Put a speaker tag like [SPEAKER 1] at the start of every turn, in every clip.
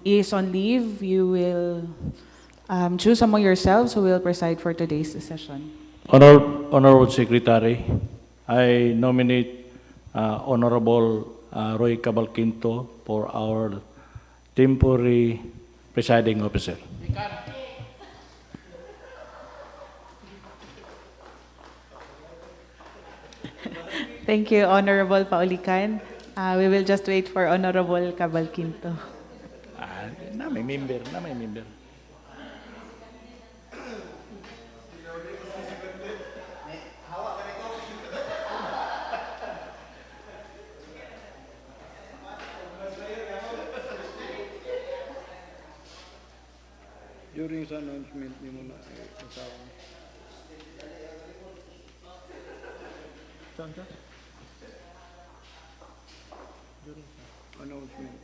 [SPEAKER 1] is on leave, you will choose among yourselves who will preside for today's session.
[SPEAKER 2] Honorable Secretary, I nominate Honorable Roy Cabalquinto for our temporary presiding officer.
[SPEAKER 1] Thank you, Honorable Paulican. We will just wait for Honorable Cabalquinto.
[SPEAKER 2] May member.
[SPEAKER 3] During sa announcement ni mo na kasama. Saan ka? During sa announcement.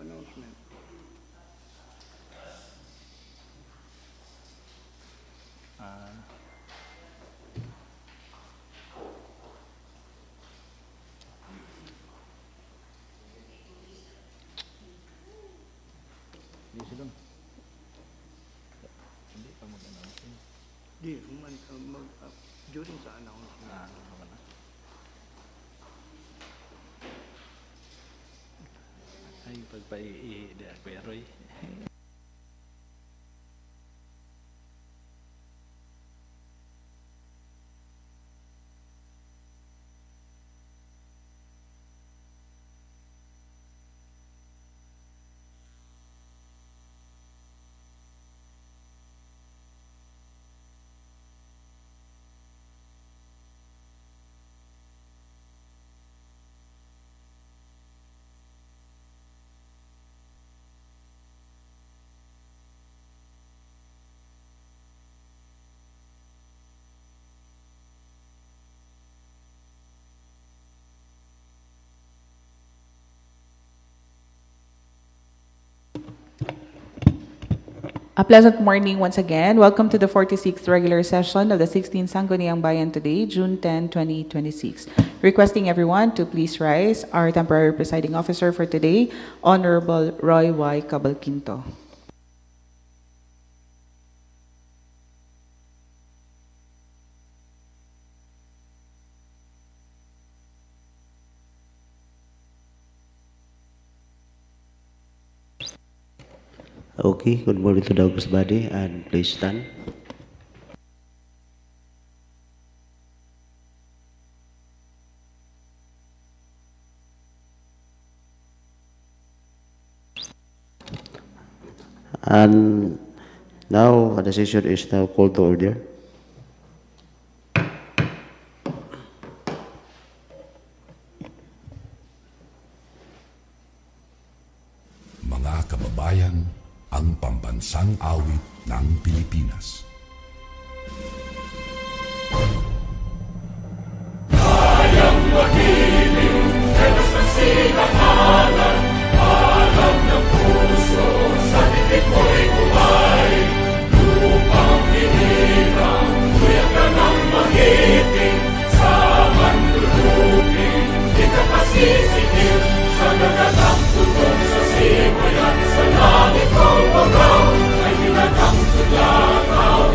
[SPEAKER 3] Announcement.
[SPEAKER 2] Hindi pa mag-announcement.
[SPEAKER 3] Di, during sa announcement.
[SPEAKER 2] Ay, pagpaiihi, Kuya Roy.
[SPEAKER 1] A pleasant morning once again. Welcome to the 46th regular session of the 16th Sangguniang Bayan today, June 10, 2026. Requesting everyone to please rise. Our temporary presiding officer for today, Honorable Roy Y. Cabalquinto.
[SPEAKER 4] Okay, good morning to the August body and please stand. And now the session is now called to order.
[SPEAKER 5] Mga kababayan, ang pambansang awit ng Pilipinas. Kayang mahiling, helas ng sinakalan, alam ng puso, sa titik mo'y buhay. Lupang hinirang, kuyak ka ng magiting, sa mandulupin, di ka pasisigil, sa nagatang tutok sa simayan, sa langit kong bagaw, ay hinatang tulakaw.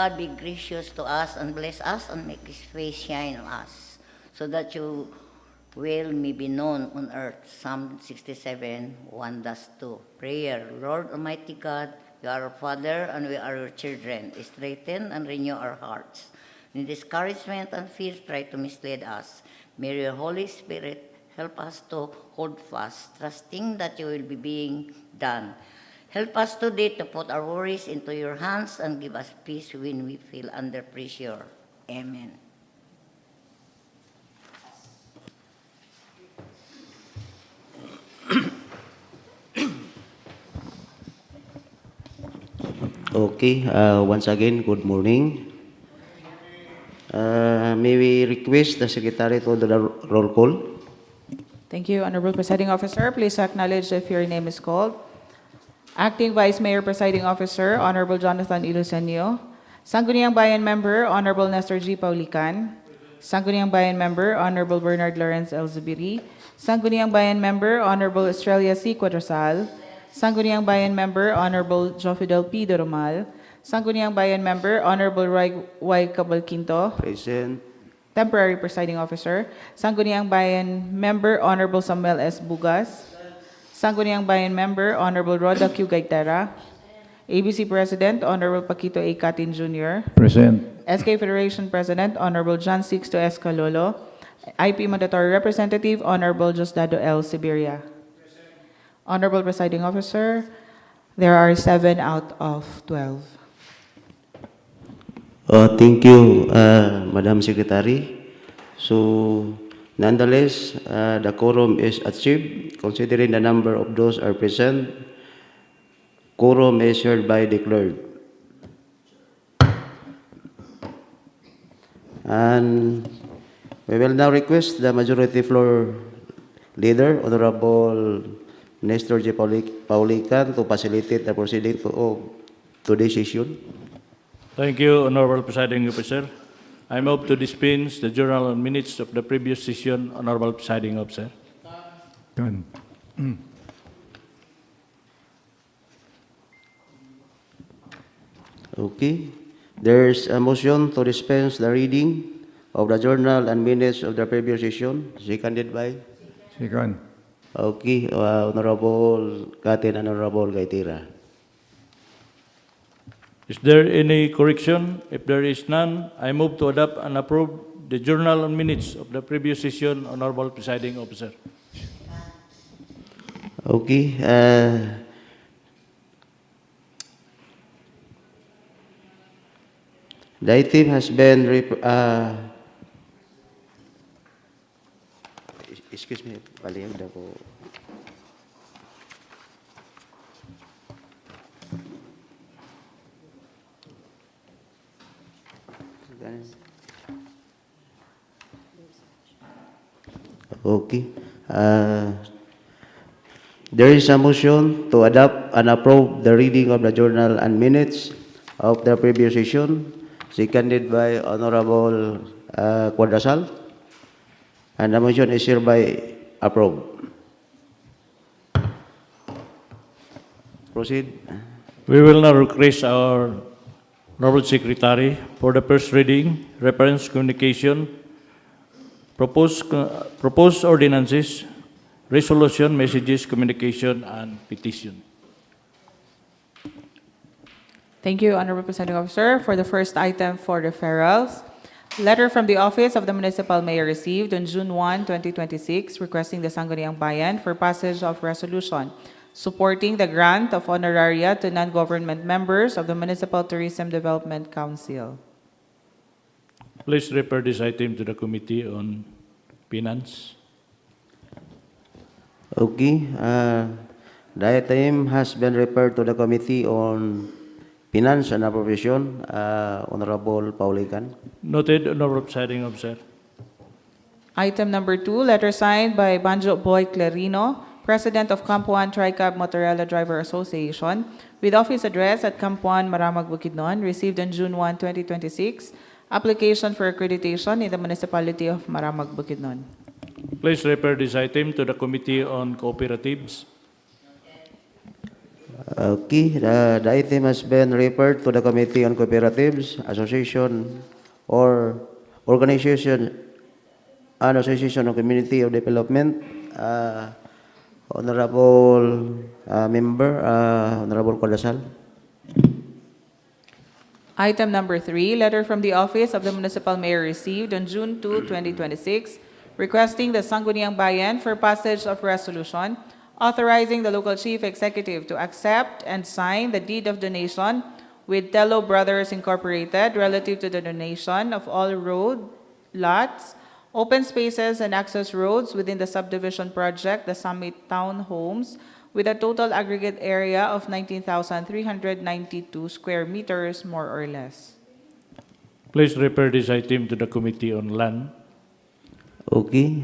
[SPEAKER 6] God be gracious to us and bless us and make His face shine on us, so that you will may be known on earth. Psalm 67, 1-2. Prayer. Lord Almighty God, you are our Father and we are your children. Strengthen and renew our hearts. In discouragement and fear try to mislead us. May your Holy Spirit help us to hold fast, trusting that you will be being done. Help us today to put our worries into your hands and give us peace when we feel under pressure. Amen.
[SPEAKER 4] Okay, once again, good morning. May we request the Secretary to do the roll call?
[SPEAKER 1] Thank you, Honorable Presiding Officer. Please acknowledge if your name is called. Acting Vice Mayor Presiding Officer, Honorable Jonathan Ilusenio. Sangguniang Bayan Member, Honorable Nestor G. Paulican. Sangguniang Bayan Member, Honorable Bernard Lawrence L. Zubiri. Sangguniang Bayan Member, Honorable Estrella C. Cuadrasal. Sangguniang Bayan Member, Honorable Jofidel P. Doromal. Sangguniang Bayan Member, Honorable 𝐒𝐾𝐍𝐆𝐔𝐍.
[SPEAKER 4] Present.
[SPEAKER 1] Temporary Presiding Officer. Sangguniang Bayan Member, Honorable Samuel S. Bugas. Sangguniang Bayan Member, Honorable Roda Q. Gaitera. ABC President, Honorable Paquito A. Catin Jr.
[SPEAKER 2] Present.
[SPEAKER 1] SK Federation President, Honorable John Sixto S. Calolo. IP Mandatory Representative, Honorable Diosdado L. Siberia. Honorable Presiding Officer, there are 7 out of 12.
[SPEAKER 4] Thank you, Madam Secretary. So, nonetheless, the quorum is achieved. Considering the number of those are present, quorum is hereby declared. And we will now request the Majority Floor Leader, Honorable Nestor G. Paulican, to facilitate the proceeding of today's session.
[SPEAKER 2] Thank you, Honorable Presiding Officer. I move to dispense the journal and minutes of the previous session, Honorable Presiding Officer.
[SPEAKER 4] Okay. There's a motion to dispense the reading of the journal and minutes of the previous session, seconded by?
[SPEAKER 7] Second.
[SPEAKER 4] Okay, Honorable Catin and Honorable Gaitera.
[SPEAKER 2] Is there any correction? If there is none, I move to adopt and approve the journal and minutes of the previous session, Honorable Presiding Officer.
[SPEAKER 4] Okay. The item has been excuse me, palihog na ko. Okay. There is a motion to adopt and approve the reading of the journal and minutes of the previous session, seconded by Honorable Cuadrasal, and the motion is hereby approved. Proceed.
[SPEAKER 2] We will now request our Honorable Secretary for the first reading, reference communication, proposed ordinances, resolution, messages, communication, and petition.
[SPEAKER 1] Thank you, Honorable Presiding Officer. For the first item for referrals, letter from the Office of the Municipal Mayor received on June 1, 2026, requesting the Sangguniang Bayan for passage of resolution supporting the grant of honoraria to non-government members of the Municipal Tourism Development Council.
[SPEAKER 2] Please refer this item to the Committee on Finance.
[SPEAKER 4] Okay. The item has been referred to the Committee on Finance and Appropriation, Honorable Paulican.
[SPEAKER 2] Noted, Honorable Presiding Officer.
[SPEAKER 1] Item number 2, letter signed by Banjo Boy Clarino, President of Camp 1 Tricab Motorella Driver Association, with office address at Camp 1 Maramag, Bukidnon, received on June 1, 2026, application for accreditation in the Municipality of Maramag, Bukidnon.
[SPEAKER 2] Please refer this item to the Committee on Cooperatives.
[SPEAKER 4] Okay, the item has been referred to the Committee on Cooperatives, Association, or Organization, and Association of Community of Development. Honorable Member, Honorable Cordasal.
[SPEAKER 1] Item number 3, letter from the Office of the Municipal Mayor received on June 2, 2026, requesting the Sangguniang Bayan for passage of resolution authorizing the local chief executive to accept and sign the deed of donation with Tello Brothers Incorporated relative to the donation of all road, lots, open spaces, and access roads within the subdivision project, the Summit Town Homes, with a total aggregate area of 19,392 square meters, more or less.
[SPEAKER 2] Please refer this item to the Committee on Land.
[SPEAKER 4] Okay,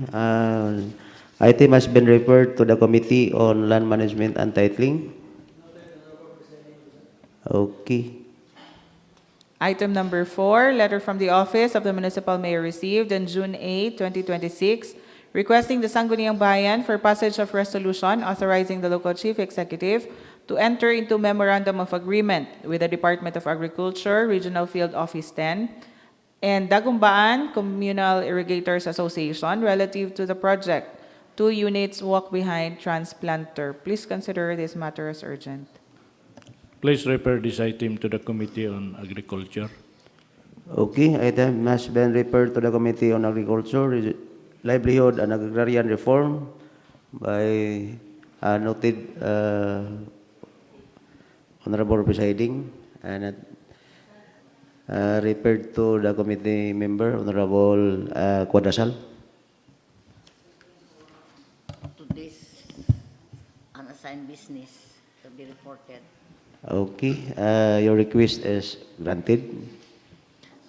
[SPEAKER 4] item has been referred to the Committee on Land Management and Titling. Okay.
[SPEAKER 1] Item number 4, letter from the Office of the Municipal Mayor received on June 8, 2026, requesting the Sangguniang Bayan for passage of resolution authorizing the local chief executive to enter into memorandum of agreement with the Department of Agriculture, Regional Field Office 10, and Dagumbaan Communal Irrigators Association relative to the project, 2 units walk-behind transplanter. Please consider this matter as urgent.
[SPEAKER 2] Please refer this item to the Committee on Agriculture.
[SPEAKER 4] Okay, item has been referred to the Committee on Agriculture, Livelihood and Agrarian Reform by noted Honorable Presiding, and referred to the committee member, Honorable Quadasal.
[SPEAKER 6] To this unassigned business to be reported.
[SPEAKER 4] Okay, your request is granted.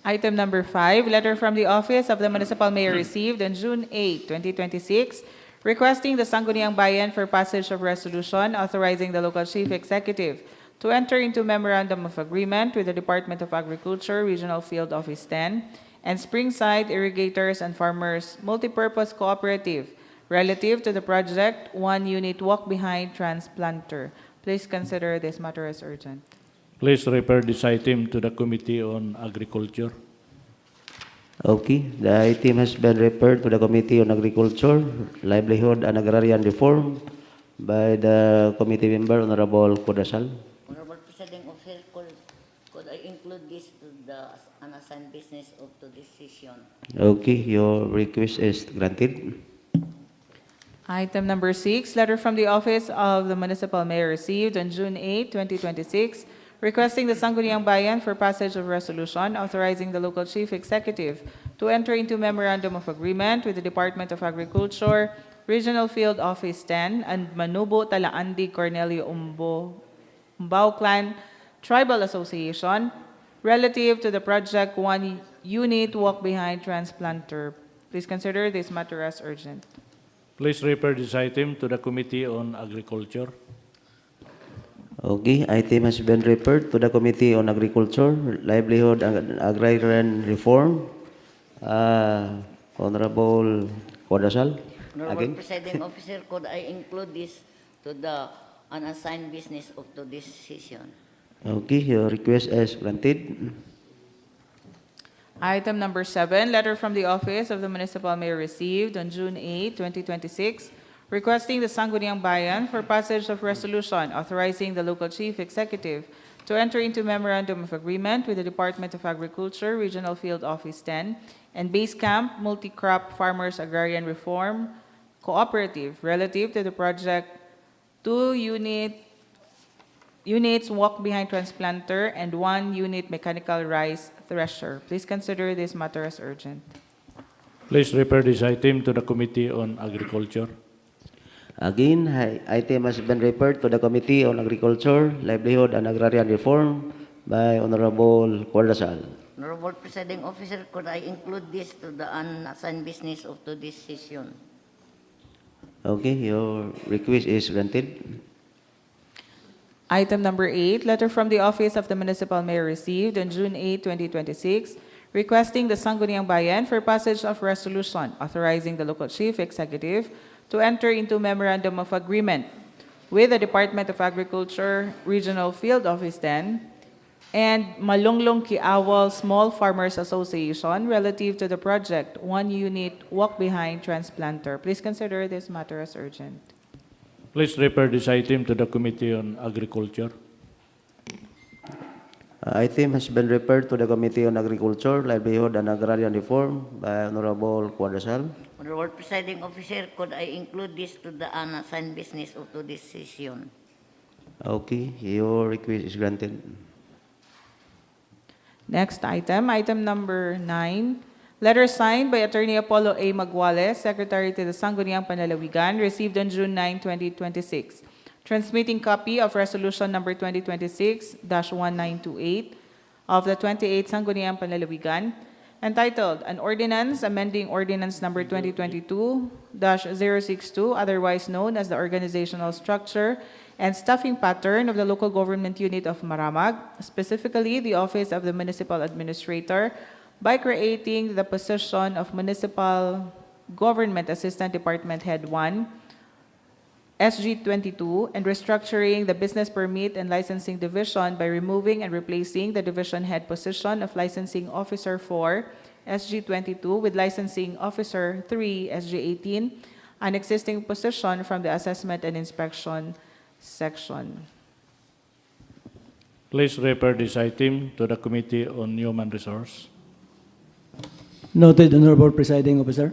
[SPEAKER 1] Item number 5, letter from the Office of the Municipal Mayor received on June 8, 2026, requesting the Sangguniang Bayan for passage of resolution authorizing the local chief executive to enter into memorandum of agreement with the Department of Agriculture, Regional Field Office 10, and Springside Irrigators and Farmers Multipurpose Cooperative relative to the project 1 unit walk-behind transplanter. Please consider this matter as urgent.
[SPEAKER 2] Please refer this item to the Committee on Agriculture.
[SPEAKER 4] Okay, the item has been referred to the Committee on Agriculture, Livelihood and Agrarian Reform by the committee member, Honorable Quadasal.
[SPEAKER 6] Honorable Presiding Officer, could I include this to the unassigned business of today's session?
[SPEAKER 4] Okay, your request is granted.
[SPEAKER 1] Item number 6, letter from the Office of the Municipal Mayor received on June 8, 2026, requesting the Sangguniang Bayan for passage of resolution authorizing the local chief executive to enter into memorandum of agreement with the Department of Agriculture, Regional Field Office 10, and Manubo Talaandi Cornelio Umbao Clan Tribal Association relative to the project 1 unit walk-behind transplanter. Please consider this matter as urgent.
[SPEAKER 2] Please refer this item to the Committee on Agriculture.
[SPEAKER 4] Okay, item has been referred to the Committee on Agriculture, Livelihood and Agrarian Reform. Honorable Quadasal.
[SPEAKER 6] Honorable
[SPEAKER 4] Again.
[SPEAKER 6] Presiding Officer, could I include this to the unassigned business of today's session?
[SPEAKER 4] Okay, your request is granted.
[SPEAKER 1] Item number 7, letter from the Office of the Municipal Mayor received on June 8, 2026, requesting the Sangguniang Bayan for passage of resolution authorizing the local chief executive to enter into memorandum of agreement with the Department of Agriculture, Regional Field Office 10, and Base Camp Multi-Crop Farmers Agrarian Reform Cooperative relative to the project 2 units walk-behind transplanter and 1 unit mechanical rice thresher. Please consider this matter as urgent.
[SPEAKER 2] Please refer this item to the Committee on Agriculture.
[SPEAKER 4] Again, item has been referred to the Committee on Agriculture, Livelihood and Agrarian Reform by Honorable Quadasal.
[SPEAKER 6] Honorable Presiding Officer, could I include this to the unassigned business of today's session?
[SPEAKER 4] Okay, your request is granted.
[SPEAKER 1] Item number 8, letter from the Office of the Municipal Mayor received on June 8, 2026, requesting the Sangguniang Bayan for passage of resolution authorizing the local chief executive to enter into memorandum of agreement with the Department of Agriculture Regional Field Office 10 and Malunglong Kiawal Small Farmers Association relative to the project 1-unit walk-behind transplanter. Please consider this matter as urgent.
[SPEAKER 2] Please refer this item to the Committee on Agriculture.
[SPEAKER 4] Item has been referred to the Committee on Agriculture, Livelihood and Agrarian Reform by Honorable Cuadrasal.
[SPEAKER 6] Honorable Presiding Officer, could I include this to the unassigned business of today's session?
[SPEAKER 4] Okay, your request is granted.
[SPEAKER 1] Next item, item number 9. Letter signed by Attorney Apollo A. Maguales, Secretary to the Sangguniang Panlalawigan, received on June 9, 2026. Transmitting copy of Resolution number 2026-1928 of the 28th Sangguniang Panlalawigan, entitled An Ordinance Amending Ordinance number 2022-062, otherwise known as the Organizational Structure and Staffing Pattern of the Local Government Unit of Maramag, specifically the Office of the Municipal Administrator, by creating the position of Municipal Government Assistant Department Head 1, SG22, and restructuring the Business Permit and Licensing Division by removing and replacing the Division Head position of Licensing Officer 4, SG22, with Licensing Officer 3, SG18, an existing position from the Assessment and Inspection section.
[SPEAKER 2] Please refer this item to the Committee on Human Resource.
[SPEAKER 7] Noted, Honorable Presiding Officer.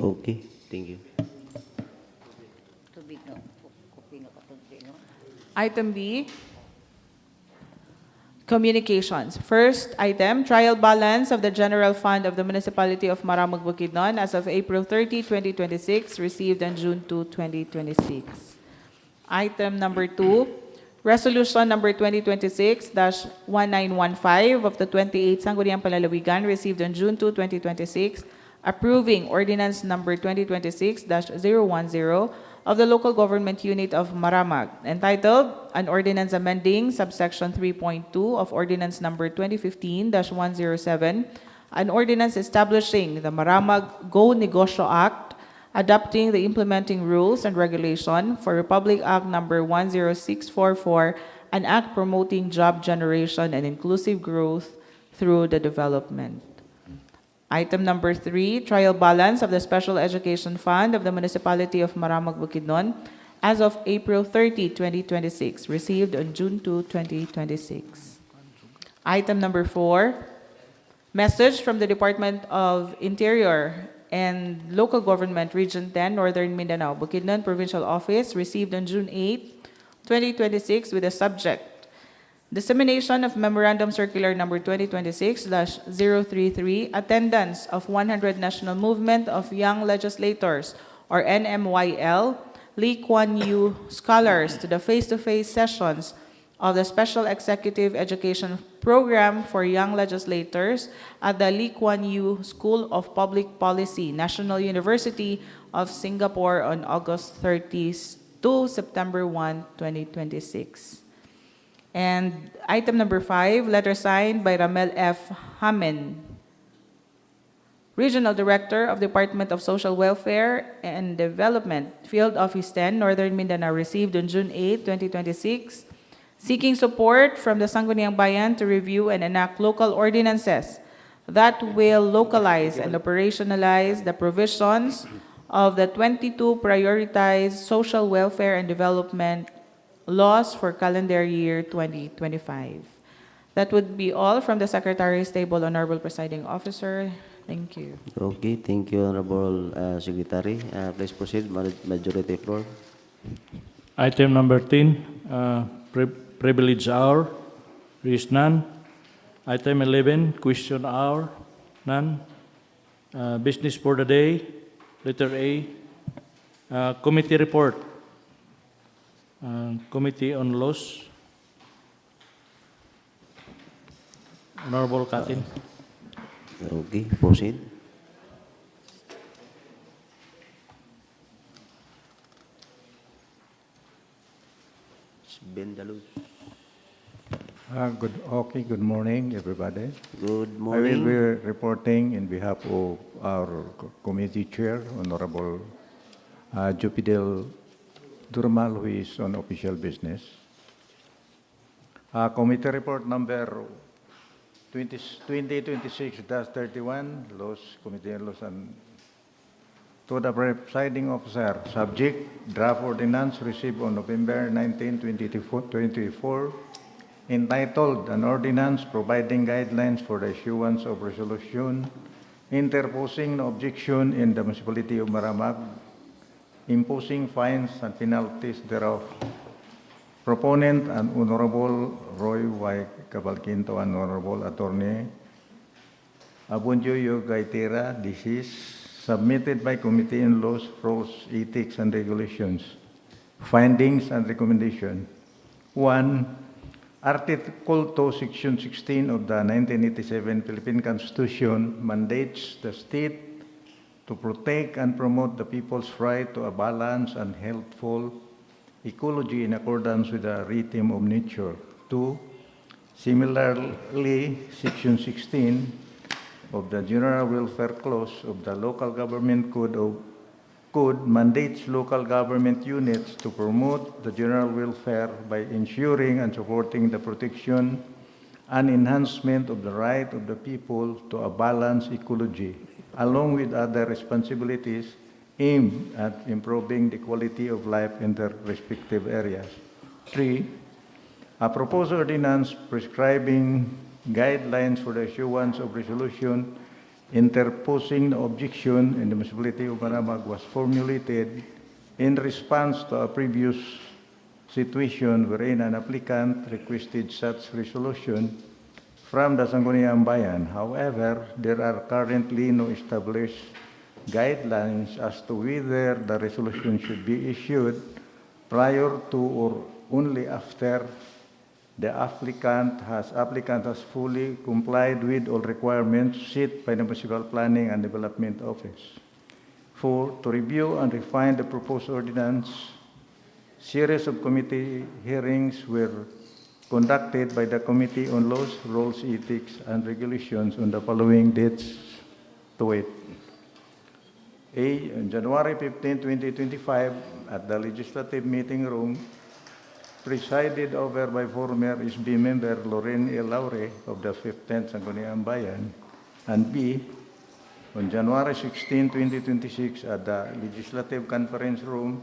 [SPEAKER 4] Okay, thank you.
[SPEAKER 6] Tubig no, kopi no katubig no.
[SPEAKER 1] Item B, communications. First item, trial balance of the General Fund of the Municipality of Maramag, Bukidnon as of April 30, 2026, received on June 2, 2026. Item number 2, Resolution number 2026-1915 of the 28th Sangguniang Panlalawigan, received on June 2, 2026, approving Ordinance number 2026-010 of the Local Government Unit of Maramag, entitled An Ordinance Amending Subsection 3.2 of Ordinance number 2015-107, an ordinance establishing the Maramag Go Negosyo Act, adopting the implementing rules and regulation for Republic Act number 10644, an act promoting job generation and inclusive growth through the development. Item number 3, trial balance of the Special Education Fund of the Municipality of Maramag, Bukidnon as of April 30, 2026, received on June 2, 2026. Item number 4, message from the Department of Interior and Local Government Region 10, Northern Mindanao, Bukidnon Provincial Office, received on June 8, 2026, with the subject, dissemination of Memorandum Circular number 2026-033, attendance of 100 National Movement of Young Legislators, or NMYL, Lee Kuan Yew Scholars to the face-to-face sessions of the Special Executive Education Program for Young Legislators at the Lee Kuan Yew School of Public Policy, National University of Singapore on August 30 to September 1, 2026. And item number 5, letter signed by Ramel F. Hamen, Regional Director of Department of Social Welfare and Development, Field Office 10, Northern Mindanao, received on June 8, 2026, seeking support from the Sangguniang Bayan to review and enact local ordinances that will localize and operationalize the provisions of the 22 prioritized social welfare and development laws for calendar year 2025. That would be all from the Secretary's table, Honorable Presiding Officer. Thank you.
[SPEAKER 4] Okay, thank you, Honorable Secretary. Please proceed, Majority Floor.
[SPEAKER 2] Item number 10, privilege hour, there is none. Item 11, question hour, none. Business for the day, letter A. Committee report, Committee on Laws, Honorable Katin.
[SPEAKER 4] Okay, proceed. Ben Daluz.
[SPEAKER 8] Good morning, everybody.
[SPEAKER 4] Good
[SPEAKER 8] I will
[SPEAKER 4] morning.
[SPEAKER 8] be reporting in behalf of our committee chair, Honorable Jupidel Durmal, who is on official business. Committee report number 2026-31, Laws, Committee on Laws and to the presiding officer, subject draft ordinance received on November 19, 2024, entitled An Ordinance Providing Guidelines for the Issuance of Resolution, Interposing no Objection in the Municipality of Maramag, Imposing Fines and Penalties thereof. Proponent and Honorable Roy Y. Cavalquinto and Honorable Attorney Abunjoyo Gaitera, deceased, submitted by Committee on Laws, Rules, Ethics, and Regulations. Findings and recommendation. 1. Article 2, Section 16 of the 1987 Philippine Constitution mandates the state to protect and promote the people's right to a balanced and healthful ecology in accordance with the rhythm of nature. 2. Similarly, Section 16 of the General Welfare Clause of the Local Government Code mandates local government units to promote the general welfare by ensuring and supporting the protection and enhancement of the right of the people to a balanced ecology, along with other responsibilities aimed at improving the quality of life in their respective areas. 3. A proposed ordinance prescribing guidelines for the issuance of resolution interposing no objection in the Municipality of Maramag was formulated in response to a previous situation wherein an applicant requested such resolution from the Sangguniang Bayan. However, there are currently no established guidelines as to whether the resolution should be issued prior to or only after the applicant has fully complied with all requirements set by the Municipal Planning and Development Office. 4. To review and refine the proposed ordinance, series of committee hearings were conducted by the Committee on Laws, Rules, Ethics, and Regulations on the following dates to it. A. On January 15, 2025, at the Legislative Meeting Room, presided over by former SB member Lorraine A. Laure of the 15th Sangguniang Bayan, and B. On January 16, 2026, at the Legislative Conference Room,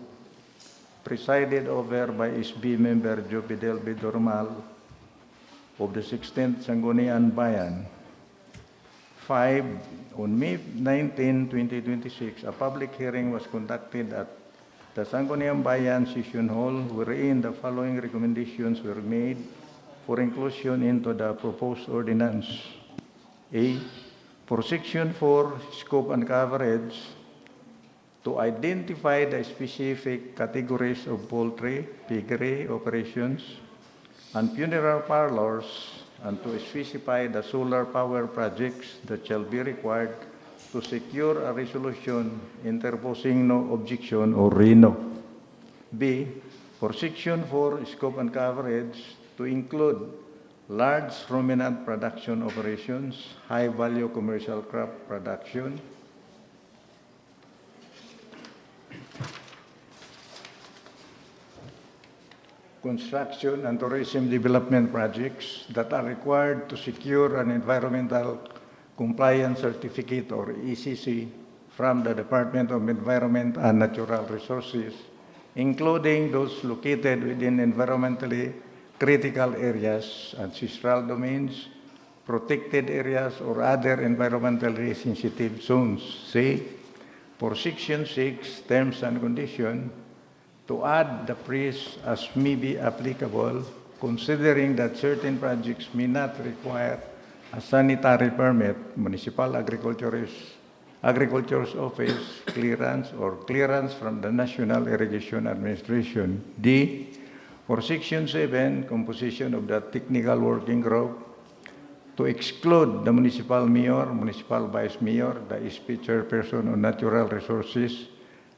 [SPEAKER 8] presided over by SB member Jopidel B. Dormal of the 16th Sangguniang Bayan. 5. On May 19, 2026, a public hearing was conducted at the Sangguniang Bayan Session Hall, wherein the following recommendations were made for inclusion into the proposed ordinance. A. For Section 4, Scope and Coverage, to identify the specific categories of poultry, piggery operations, and funeral parlors, and to specify the solar power projects that shall be required to secure a resolution interposing no objection or reno. B. For Section 4, Scope and Coverage, to include large ruminant production operations, high-value commercial crop production, construction and tourism development projects that are required to secure an environmental compliance certificate or ECC from the Department of Environment and Natural Resources, including those located within environmentally critical areas, ancestral domains, protected areas, or other environmentally sensitive zones. C. For Section 6, Terms and Conditions, to add the phrase as may be applicable, considering that certain projects may not require a sanitary permit, Municipal Agriculture's Office clearance or clearance from the National Irrigation Administration. D. For Section 7, composition of the Technical Working Group, to exclude the Municipal Mayor, Municipal Vice Mayor, the SP Chairperson on Natural Resources,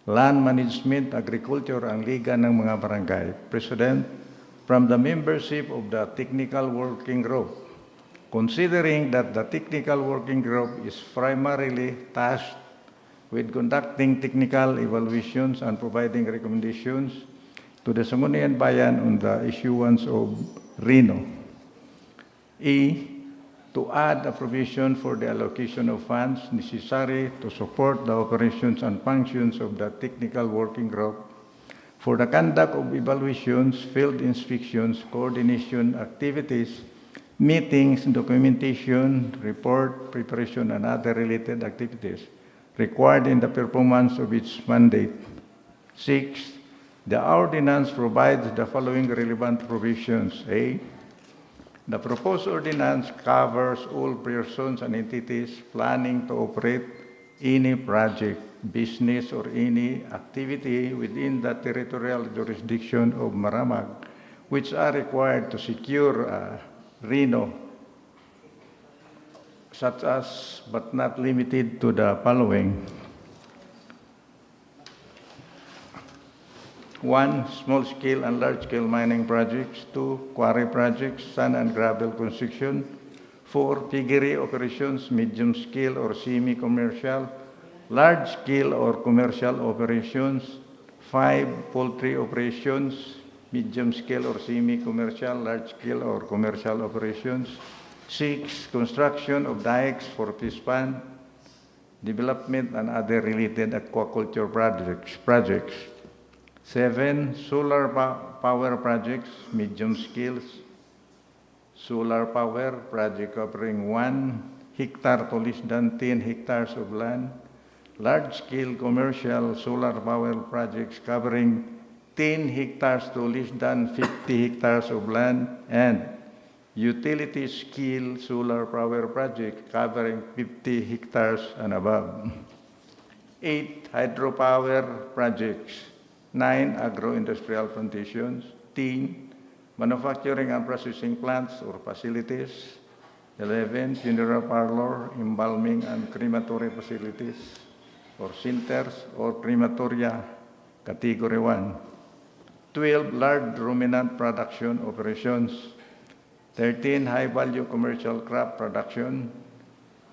[SPEAKER 8] Land Management, Agriculture, ang Liga ng mga Barangay President from the membership of the Technical Working Group, considering that the Technical Working Group is primarily tasked with conducting technical evaluations and providing recommendations to the Sangguniang Bayan on the issuance of RINO. E, to add a provision for the allocation of funds necessary to support the operations and functions of the technical working group for the conduct of evaluations, field inspections, coordination activities, meetings, documentation, report preparation, and other related activities required in the performance of its mandate. 6, the ordinance provides the following relevant provisions. A, the proposed ordinance covers all persons and entities planning to operate any project, business, or any activity within the territorial jurisdiction of Maramag, which are required to secure RINO, such as but not limited to the following. 1, small-scale and large-scale mining projects. 2, quarry projects, sand and gravel construction. 4, piggery operations, medium-scale or semi-commercial, large-scale or commercial operations. 5, poultry operations, medium-scale or semi-commercial, large-scale or commercial operations. 6, construction of dikes for fish pond, development and other related aquaculture projects. 7, solar power projects, medium scales, solar power project covering 1 hectare to less than 10 hectares of land, large-scale commercial solar power projects covering 10 hectares to less than 50 hectares of land, and utility-scale solar power project covering 50 hectares and above. 8, hydropower projects. 9, agro-industrial plantations. 10, manufacturing and processing plants or facilities. 11, funeral parlor, embalming and crematory facilities or centers or crematoria, category 1. 12, large ruminant production operations. 13, high-value commercial crop production.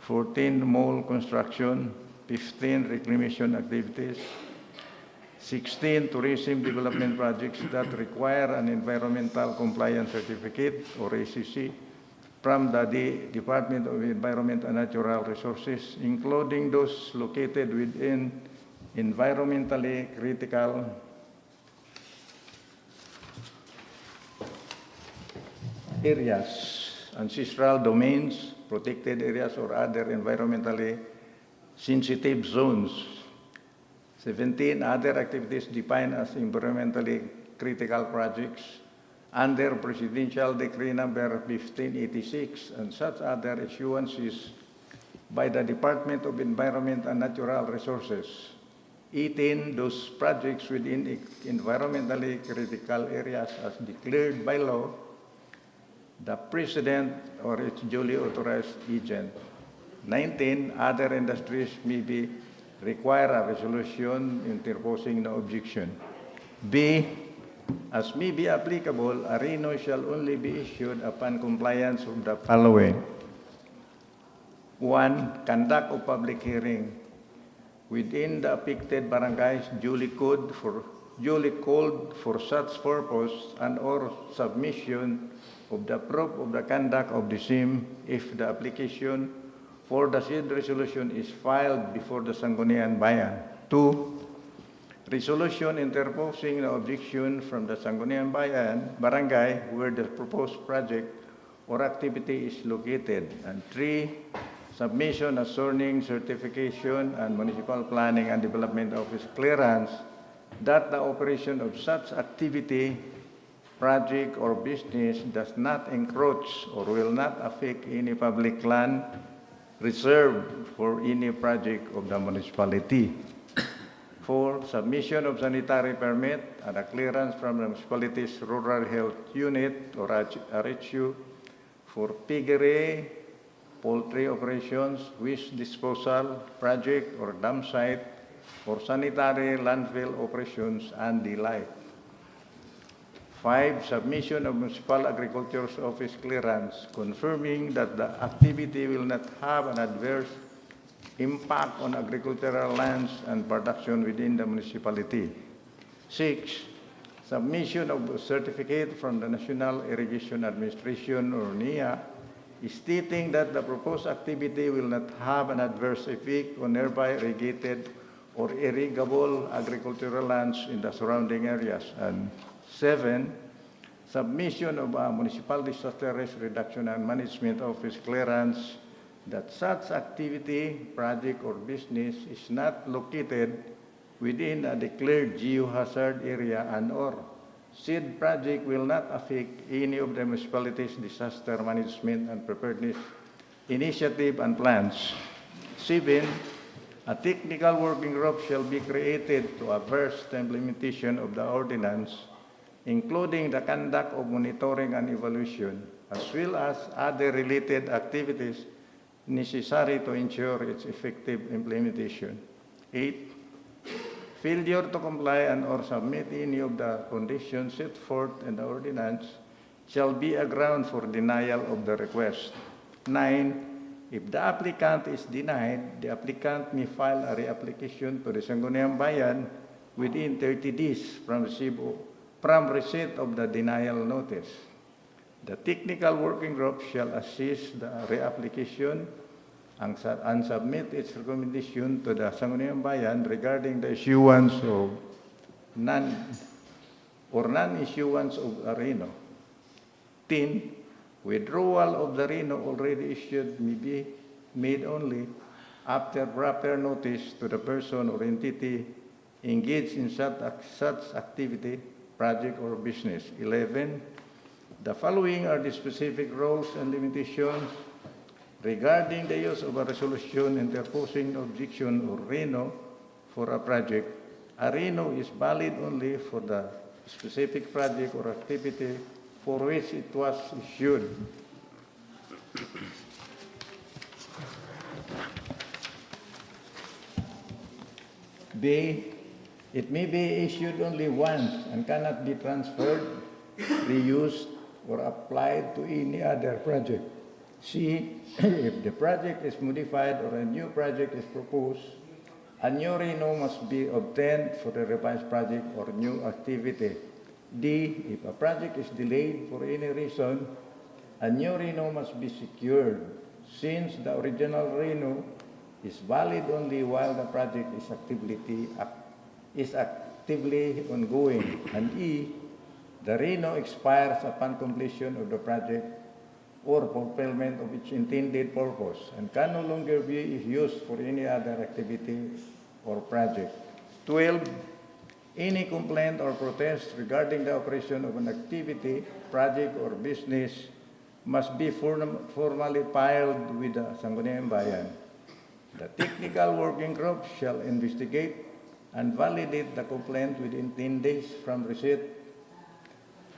[SPEAKER 8] 14, mall construction. 15, reclamation activities. 16, tourism development projects that require an environmental compliance certificate or ACC from the Department of Environment and Natural Resources, including those located within environmentally critical areas, ancestral domains, protected areas, or other environmentally sensitive zones. 17, other activities defined as environmentally critical projects under Presidential Decree Number 1586 and such other issuances by the Department of Environment and Natural Resources. 18, those projects within environmentally critical areas as declared by law, the President or its duly authorized agent. 19, other industries may be require a resolution interposing no objection. B, as may be applicable, a RINO shall only be issued upon compliance with the following. 1, conduct of public hearing within the affected barangays duly called for such purpose and or submission of the proof of the conduct of the same if the application for the said resolution is filed before the Sangguniang Bayan. 2, resolution interposing no objection from the Sangguniang Bayan, barangay where the proposed project or activity is located. And 3, submission assuring certification and municipal planning and development office clearance that the operation of such activity, project, or business does not encroach or will not affect any public land reserved for any project of the municipality. 4, submission of sanitary permit and a clearance from the municipality's rural health unit or RHU for piggery, poultry operations, waste disposal project or dam site, for sanitary landfill operations and the like. 5, submission of Municipal Agriculture's Office clearance confirming that the activity will not have an adverse impact on agricultural lands and production within the municipality. 6, submission of a certificate from the National Irrigation Administration or NIA stating that the proposed activity will not have an adverse effect on nearby irrigated or irrigable agricultural lands in the surrounding areas. And 7, submission of a Municipal Disaster Risk Reduction and Management Office clearance that such activity, project, or business is not located within a declared geohazard area and/or said project will not affect any of the municipality's disaster management and preparedness initiative and plans. 7, a technical working group shall be created to advance the implementation of the ordinance, including the conduct of monitoring and evaluation, as well as other related activities necessary to ensure its effective implementation. 8, failure to comply and/or submit any of the conditions set forth in the ordinance shall be a ground for denial of the request. 9, if the applicant is denied, the applicant may file a reapplication to the Sangguniang Bayan within 30 days from receipt of the denial notice. The technical working group shall assist the reapplication and submit its recommendation to the Sangguniang Bayan regarding the issuance of non-issuance of a RENO. 10, withdrawal of the RENO already issued may be made only after proper notice to the person or entity engaged in such activity, project, or business. 11, the following are the specific rules and limitations regarding the use of a resolution interposing objection or RENO for a project. A RENO is valid only for the specific project or activity for which it was issued. B, it may be issued only once and cannot be transferred, reused, or applied to any other project. C, if the project is modified or a new project is proposed, a new RENO must be obtained for the revised project or new activity. D, if a project is delayed for any reason, a new RENO must be secured, since the original RENO is valid only while the project is actively ongoing. And E, the RENO expires upon completion of the project or fulfillment of its intended purpose and can no longer be used for any other activity or project. 12, any complaint or protest regarding the operation of an activity, project, or business must be formally filed with the Sangguniang Bayan. The technical working group shall investigate and validate the complaint within 10 days from receipt.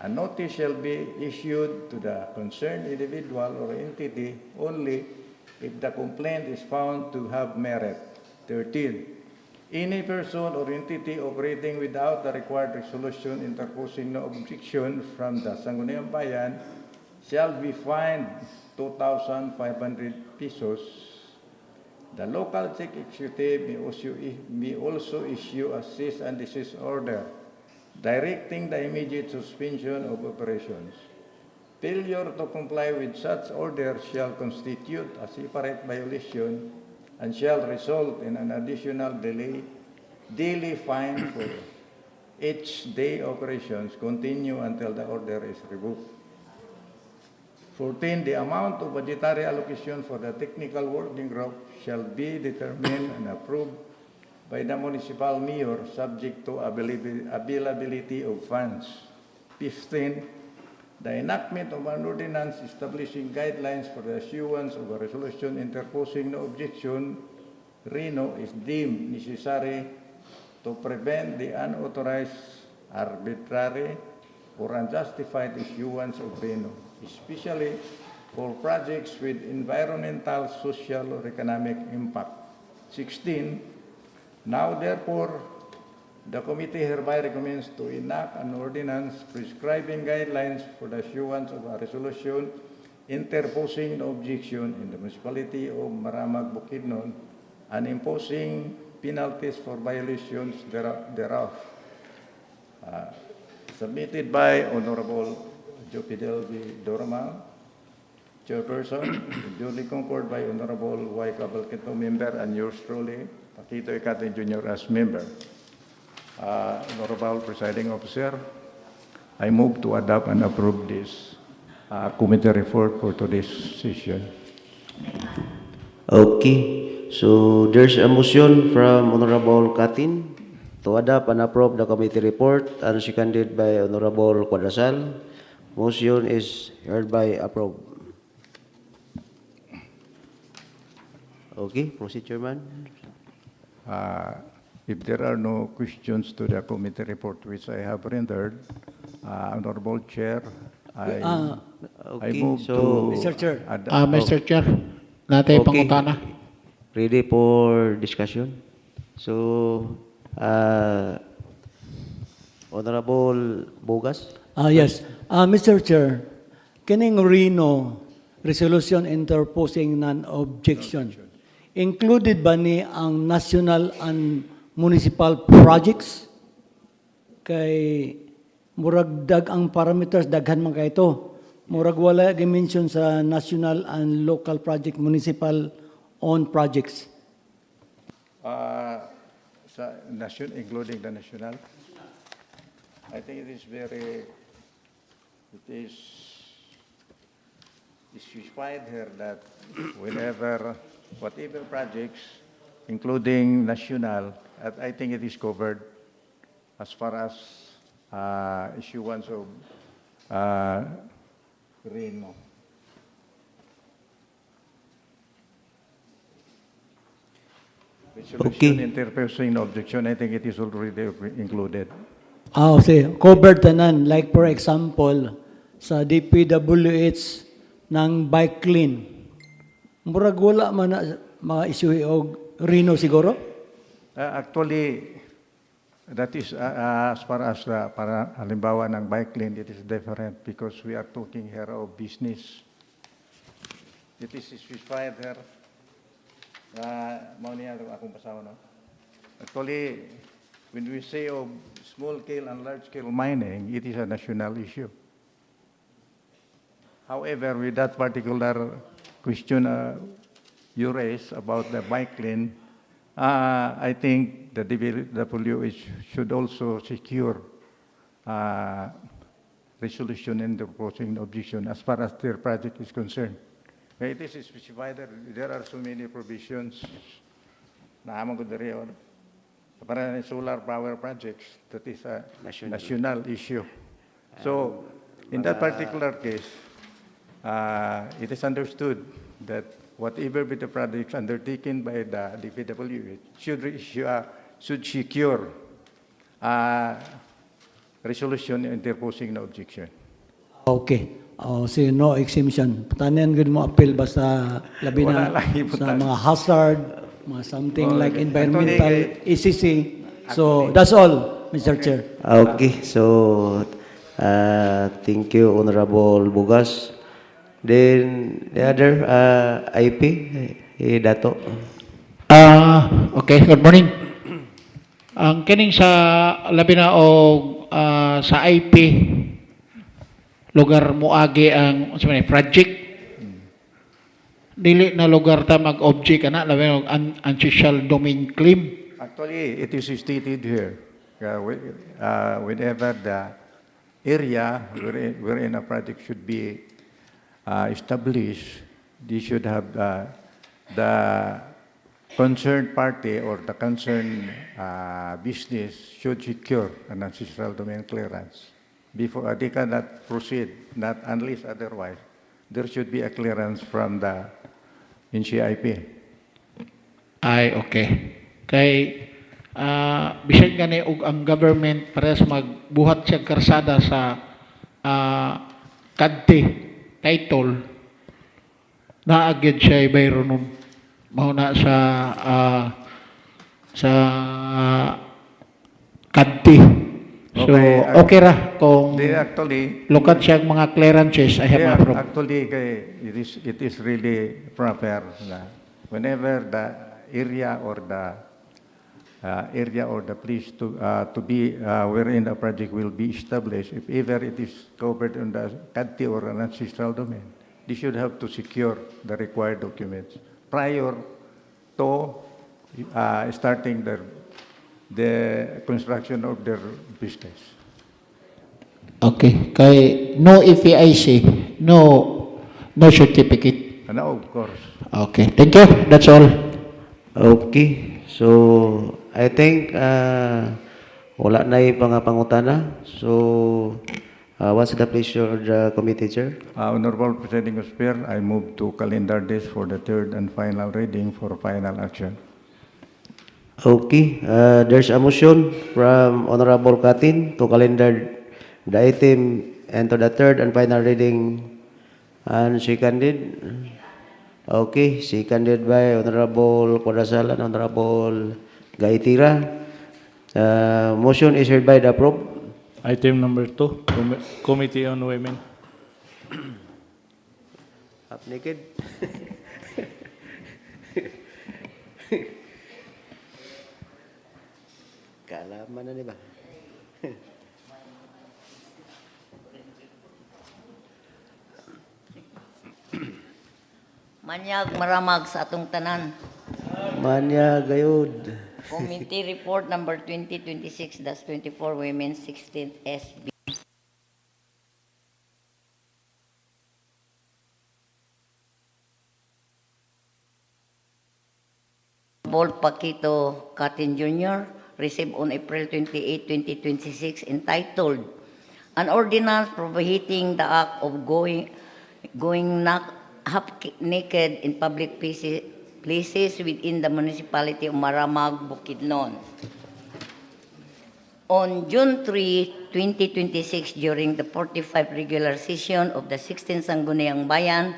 [SPEAKER 8] A notice shall be issued to the concerned individual or entity only if the complaint is found to have merit. 13, any person or entity operating without the required resolution interposing no objection from the Sangguniang Bayan shall be fined 2,500 pesos. The local chief executive may also issue a cease and desist order directing the immediate suspension of operations. Failure to comply with such order shall constitute a separate violation and shall result in an additional daily fine for each day operations continue until the order is revoked. 14, the amount of budgetary allocation for the technical working group shall be determined and approved by the municipal mayor subject to availability of funds. 15, the enactment of an ordinance establishing guidelines for the issuance of a resolution interposing no objection, RENO, is deemed necessary to prevent the unauthorized, arbitrary, or unjustified issuance of RENO, especially for projects with environmental, social, or economic impact. 16, now therefore, the committee hereby recommends to enact an ordinance prescribing guidelines for the issuance of a resolution interposing no objection in the municipality of Maramag, Bukidnon, and imposing penalties for violations thereof. submitted by Honorable Jopidel V. Doramal, Chairperson, duly concurred by Honorable 𝐒𝐾𝐀𝐃𝐏, member, and yours truly, 𝐒𝐀𝐘𝐀 Jr. as member. Honorable Presiding Officer, I move to adopt and approve this committee report for today's session.
[SPEAKER 4] Okay, so there's a motion from Honorable Katin to adopt and approve the committee report and seconded by Honorable Cuadasal. Motion is hereby approved. Okay, proceed, Chairman.
[SPEAKER 8] If there are no questions to the committee report which I have rendered, Honorable Chair, I
[SPEAKER 4] Okay,
[SPEAKER 8] move
[SPEAKER 4] so
[SPEAKER 8] to...
[SPEAKER 7] Mr. Chair.
[SPEAKER 9] Mr. Chair, natin
[SPEAKER 4] Okay.
[SPEAKER 9] pangutana.
[SPEAKER 4] Ready for discussion? So, Honorable Bogas?
[SPEAKER 7] Yes. Mr. Chair, kining Reno resolution interposing non-objection, included ba ni ang national and municipal projects? Kay murag ang parameters daghan man kay ito. Murag wala gi-mention sa national and local project, municipal owned projects.
[SPEAKER 8] Including the national, I think it is specified here that whatever projects, including national, I think it is covered as far as issuance of Reno. Resolution interposing no objection, I think it is already included.
[SPEAKER 7] Covered tanan. Like for example, sa DPWH ng bike lane. Murag wala man na ma-issue og Reno siguro?
[SPEAKER 8] Actually, that is as far as para halimbawa ng bike lane, it is different because we are talking here of business. It is specified here. Mao niya akong pasaw, no? Actually, when we say of small scale and large scale mining, it is a national issue. However, with that particular question you raised about the bike lane, I think the DPWH should also secure resolution in the proposing objection as far as their project is concerned. It is specified there are so many provisions na amang kundari para solar power projects that is a national issue. So, in that particular case, it is understood that whatever be the projects undertaken by the DPWH should secure resolution interposing no objection.
[SPEAKER 7] Okay. No exemption. Tanan gud mo appeal basta labi na
[SPEAKER 8] Wala lang
[SPEAKER 7] sa
[SPEAKER 8] ibutan.
[SPEAKER 7] mga hazard, mga something like
[SPEAKER 8] Okay.
[SPEAKER 7] environmental
[SPEAKER 8] Actually,
[SPEAKER 7] ECC. So that's all, Mr. Chair.
[SPEAKER 4] Okay, so thank you, Honorable Bogas. Then the other IP, Dato.
[SPEAKER 9] Okay, good morning. Ang kining sa labi na og sa IP lugar moagi ang project. Dili na lugar ta mag-object ana labi og ancestral domain claim.
[SPEAKER 8] Actually, it is stated here, whenever the area wherein a project should be established, they should have the concerned party or the concerned business should secure an ancestral domain clearance. Before they cannot proceed, not unless otherwise, there should be a clearance from the NCIP.
[SPEAKER 9] Ay, okay. Kay bisan gani og ang government pares magbuhat siya karsada sa 𝐒𝐾𝐀 title na agad siya bayro nun. Mao na sa 𝐒𝐾𝐀. So, okay ra kung
[SPEAKER 8] They actually,
[SPEAKER 9] lukat siya mga clearances I have approved.
[SPEAKER 8] actually, it is really proper na whenever the area or the area or the place to be wherein the project will be established, if ever it is covered in the �CADTI or an ancestral domain, they should have to secure the required documents prior to starting the construction of their business.
[SPEAKER 9] Okay. Kay no FEIC, no certificate.
[SPEAKER 8] And now, of course,
[SPEAKER 9] Okay. Thank you. That's all.
[SPEAKER 4] Okay. So, I think wala na yung pangutana. So, what's the pleasure of the committee, Chair?
[SPEAKER 8] Honorable Presiding Officer, I move to calendar this for the third and final reading for final action.
[SPEAKER 4] Okay. There's a motion from Honorable Katin to calendar the item and to the third and final reading and seconded. Okay, seconded by Honorable Kodasal and Honorable Gaitira. Motion is hereby approved.
[SPEAKER 2] Item number 2, Committee on Women.
[SPEAKER 4] Half naked. Kalaman na ba?
[SPEAKER 6] Manyag maramag sa atong tanan.
[SPEAKER 4] Manya gayud.
[SPEAKER 6] Committee Report number 2026-24, Women's 16th SB. Paquito Catin Jr. received on April 28, 2026 entitled An Ordinance Prohibiting the Act of Going Half Naked in Public Places within the Municipality of Maramag, Bukidnon. On June 3, 2026, during the 45th regular session of the 16th Sangguniang Bayan,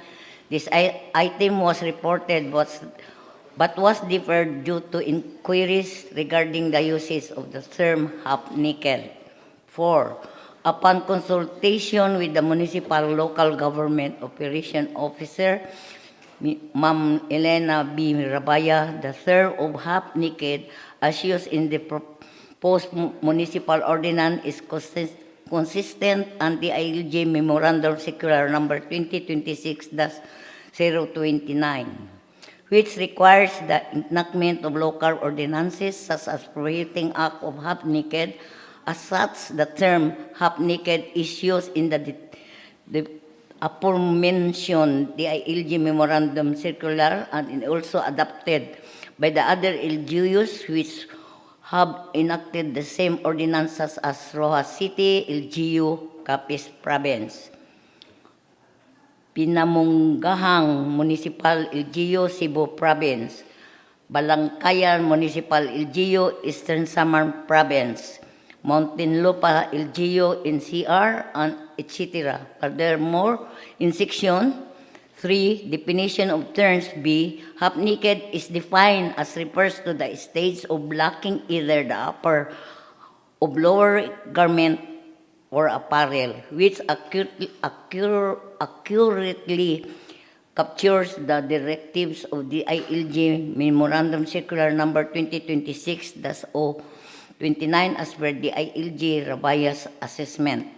[SPEAKER 6] this item was reported but was deferred due to inquiries regarding the usage of the term half-naked. 4. Upon consultation with the Municipal Local Government Operation Officer, Ma'am Elena B. Rabaya, the term of half-naked as used in the proposed municipal ordinance is consistent and the ILG Memorandum Circular Number 2026-029, which requires the enactment of local ordinances such as prohibiting act of half-naked. As such, the term half-naked is used in the aforementioned the ILG Memorandum Circular and also adopted by the other LGUs which have enacted the same ordinances as Rojas City, LGU, Capiz Province, Pinamunggahang Municipal LGU, Cebu Province, Balangkayan Municipal LGU, Eastern Samar Province, Muntinlupa LGU, NCR, and etc. Furthermore, in Section 3, definition of terms B, half-naked is defined as refers to the stage of blocking either the upper or lower garment or apparel, which accurately captures the directives of the ILG Memorandum Circular Number 2026-029 as per the ILG Rabaya's assessment.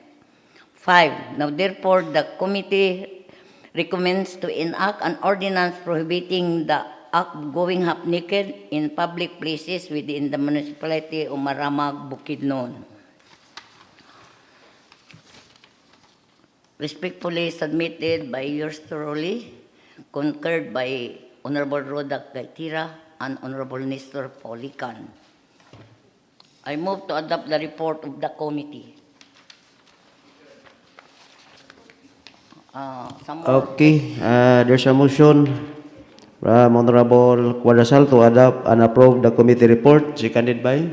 [SPEAKER 6] 5. Now therefore, the committee recommends to enact an ordinance prohibiting the act of going half-naked in public places within the municipality of Maramag, Bukidnon. Respectfully submitted by yours truly, concurred by Honorable Roda Gaitira and Honorable Nestor Polican. I move to adopt the report of the committee.
[SPEAKER 4] Okay, there's a motion from Honorable Quadrasal to adopt and approve the committee report, seconded by?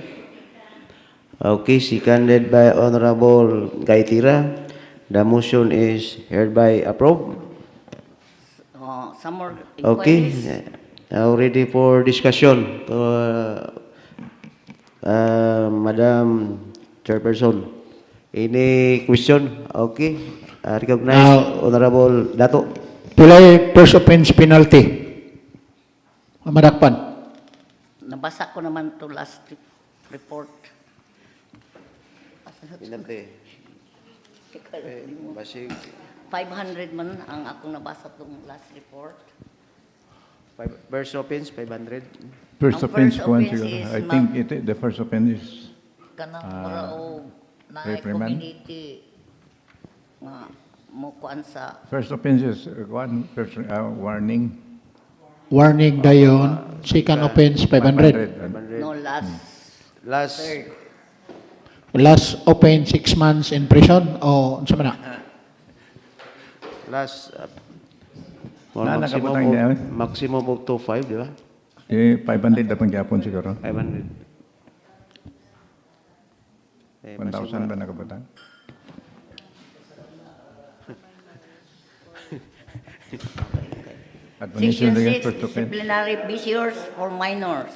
[SPEAKER 4] Okay, seconded by Honorable Gaitira. The motion is hereby approved.
[SPEAKER 6] Some more
[SPEAKER 4] Okay,
[SPEAKER 6] inquiries?
[SPEAKER 4] now ready for discussion to Madam Chairperson. Any question? Okay, recognize Honorable Dato.
[SPEAKER 9] Pilay first offense penalty. Madakpan.
[SPEAKER 6] Nabasa ko naman to last report.
[SPEAKER 4] Pinante. Basig
[SPEAKER 6] 500 man ang akong nabasa tong last report.
[SPEAKER 4] first offense 500.
[SPEAKER 8] First
[SPEAKER 6] Ang
[SPEAKER 8] offense,
[SPEAKER 6] first
[SPEAKER 8] kuwan
[SPEAKER 6] offense
[SPEAKER 8] siguro.
[SPEAKER 6] is
[SPEAKER 8] I think the first offense is
[SPEAKER 6] Kanang para o na
[SPEAKER 8] reprimand?
[SPEAKER 6] community nga mo kuan sa
[SPEAKER 8] first offense is warning.
[SPEAKER 9] Warning dayon, second offense 500.
[SPEAKER 8] 500.
[SPEAKER 6] no
[SPEAKER 4] Last
[SPEAKER 6] third.
[SPEAKER 9] Last offense 6 months in prison o unsa man na?
[SPEAKER 4] last
[SPEAKER 8] Na nakabutang niya, eh?
[SPEAKER 4] maximum of 2.5, di ba?
[SPEAKER 8] 500 na pangyapon siguro.
[SPEAKER 4] 500.
[SPEAKER 8] 1,000 ba nakabutang? Admonition
[SPEAKER 6] Section
[SPEAKER 8] against
[SPEAKER 6] 6,
[SPEAKER 8] first offense.
[SPEAKER 6] disciplinary measures for minors.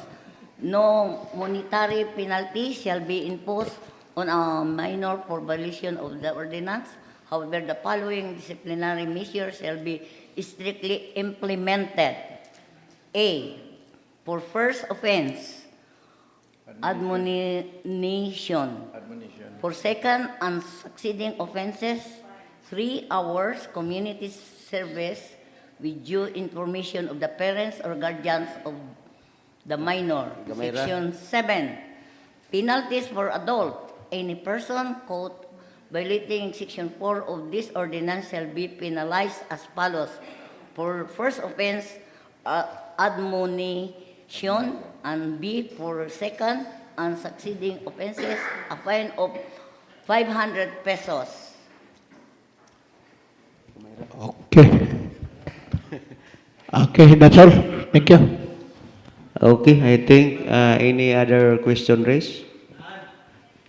[SPEAKER 6] No monetary penalty shall be imposed on a minor for violation of the ordinance. However, the following disciplinary measures shall be strictly implemented. A. For first offense, admonition. For second and succeeding offenses, 3 hours community service with due information of the parents or guardians of the minor.
[SPEAKER 4] Gamay ra.
[SPEAKER 6] Section 7. Penalties for adult. Any person caught violating Section 4 of this ordinance shall be penalized as follows. For first offense, admonition, and B, for second and succeeding offenses, a fine of 500 pesos.
[SPEAKER 9] Okay. Okay, that's all. Thank you.
[SPEAKER 4] Okay, I think any other question raised?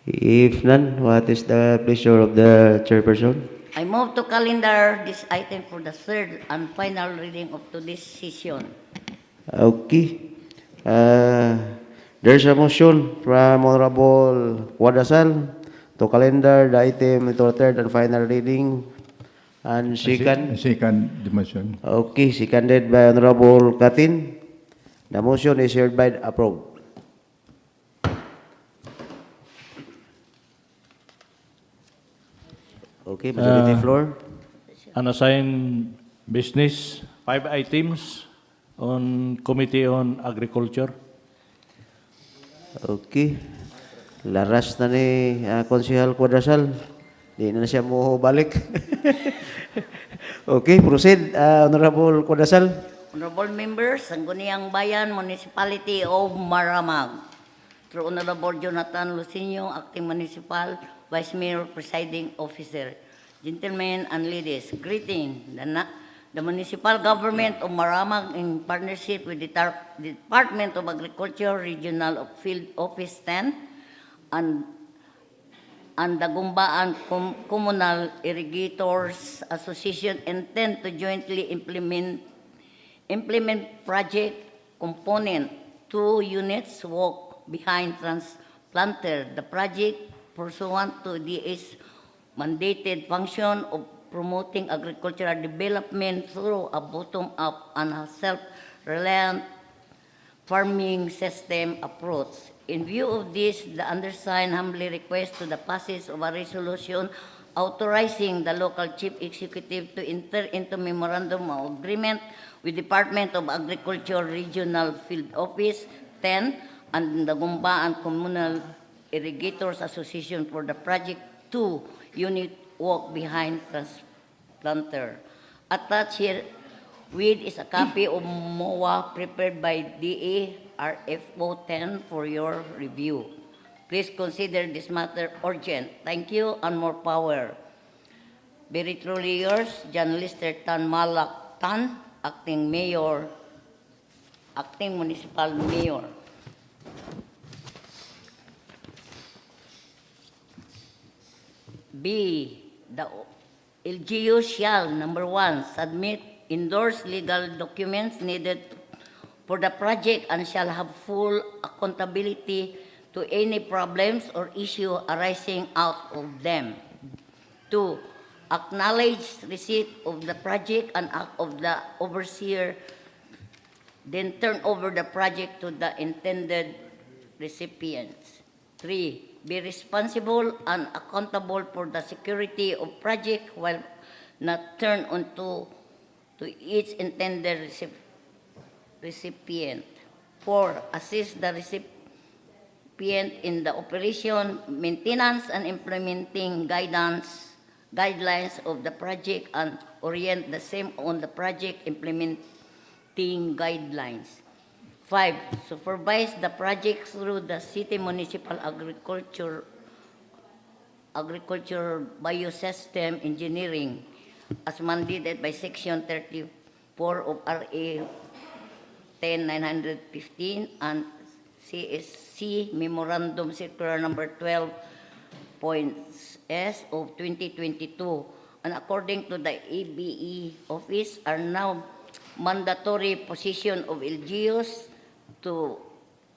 [SPEAKER 4] If none, what is the pleasure of the chairperson?
[SPEAKER 6] I move to calendar this item for the third and final reading of today's session.
[SPEAKER 4] Okay. There's a motion from Honorable Wadasal to calendar the item to third and final reading. And second,
[SPEAKER 8] Second the motion.
[SPEAKER 4] okay, seconded by Honorable Katin. The motion is hereby approved. Okay, majority floor.
[SPEAKER 2] Unassigned business, 5 items on Committee on Agriculture.
[SPEAKER 4] Okay. Laras na ni Konsehal Kuadasal. Di na siya mo balik. Okay, proceed, Honorable Kuadasal.
[SPEAKER 6] Honorable members, Sangguniang Bayan, Municipality of Maramag. Through Honorable Jonathan Lucinio, Acting Municipal Vice Mayor, Presiding Officer. Gentlemen and ladies, greeting. The municipal government of Maramag in partnership with the Department of Agriculture Regional Field Office 10 and the Gumbaan Communal Irrigators Association intend to jointly implement project component 2 units walk behind transplanter. The project pursuant to DA's mandated function of promoting agricultural development through a bottom-up and a self-reliant farming system approach. In view of this, the undersigned humbly request to the passage of a resolution authorizing the local chief executive to enter into memorandum of agreement with Department of Agriculture Regional Field Office 10 and the Gumbaan Communal Irrigators Association for the Project 2 Unit Walk Behind Transplanter. Attached here with is a copy of MOA prepared by DA RFO 10 for your review. Please consider this matter urgent. Thank you and more power. Very truly yours, John Lister Tan Malak Tan, Acting Mayor, Acting Municipal Mayor. B. The LGU shall, number 1, submit endorsed legal documents needed for the project and shall have full accountability to any problems or issue arising out of them. 2. Acknowledge receipt of the project and act of the overseer then turn over the project to the intended recipients. 3. Be responsible and accountable for the security of project while not turn onto to its intended recipient. 4. Assist the recipient in the operation, maintenance, and implementing guidelines of the project and orient the same on the project implementing guidelines. 5. Supervise the project through the city municipal agriculture biosystem engineering as mandated by Section 34 of RA 10915 and CSC Memorandum Circular Number 12.S of 2022, and according to the ABE office are now mandatory position of LGUs to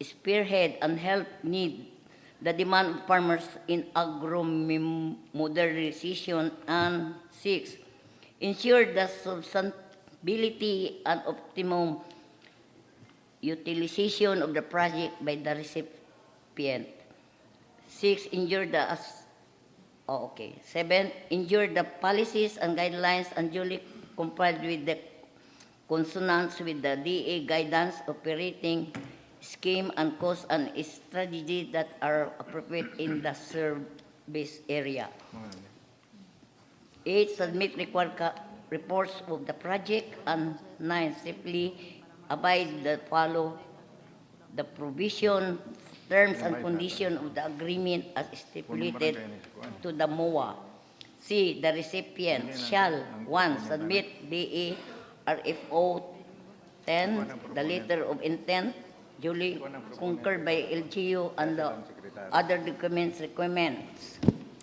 [SPEAKER 6] spearhead and help meet the demand of farmers in agro-modernization. And 6, ensure the sustainability and optimum utilization of the project by the recipient. 6, ensure the 7, ensure the policies and guidelines and duly complied with the consonance with the DA guidance, operating scheme and cost and strategy that are appropriate in the service area. 8, submit required reports of the project. And 9, simply abide the follow the provision, terms and conditions of the agreement as stipulated to the MOA. C, the recipient shall 1, submit DA RFO 10, the letter of intent duly concurred by LGU and the other documents requirements.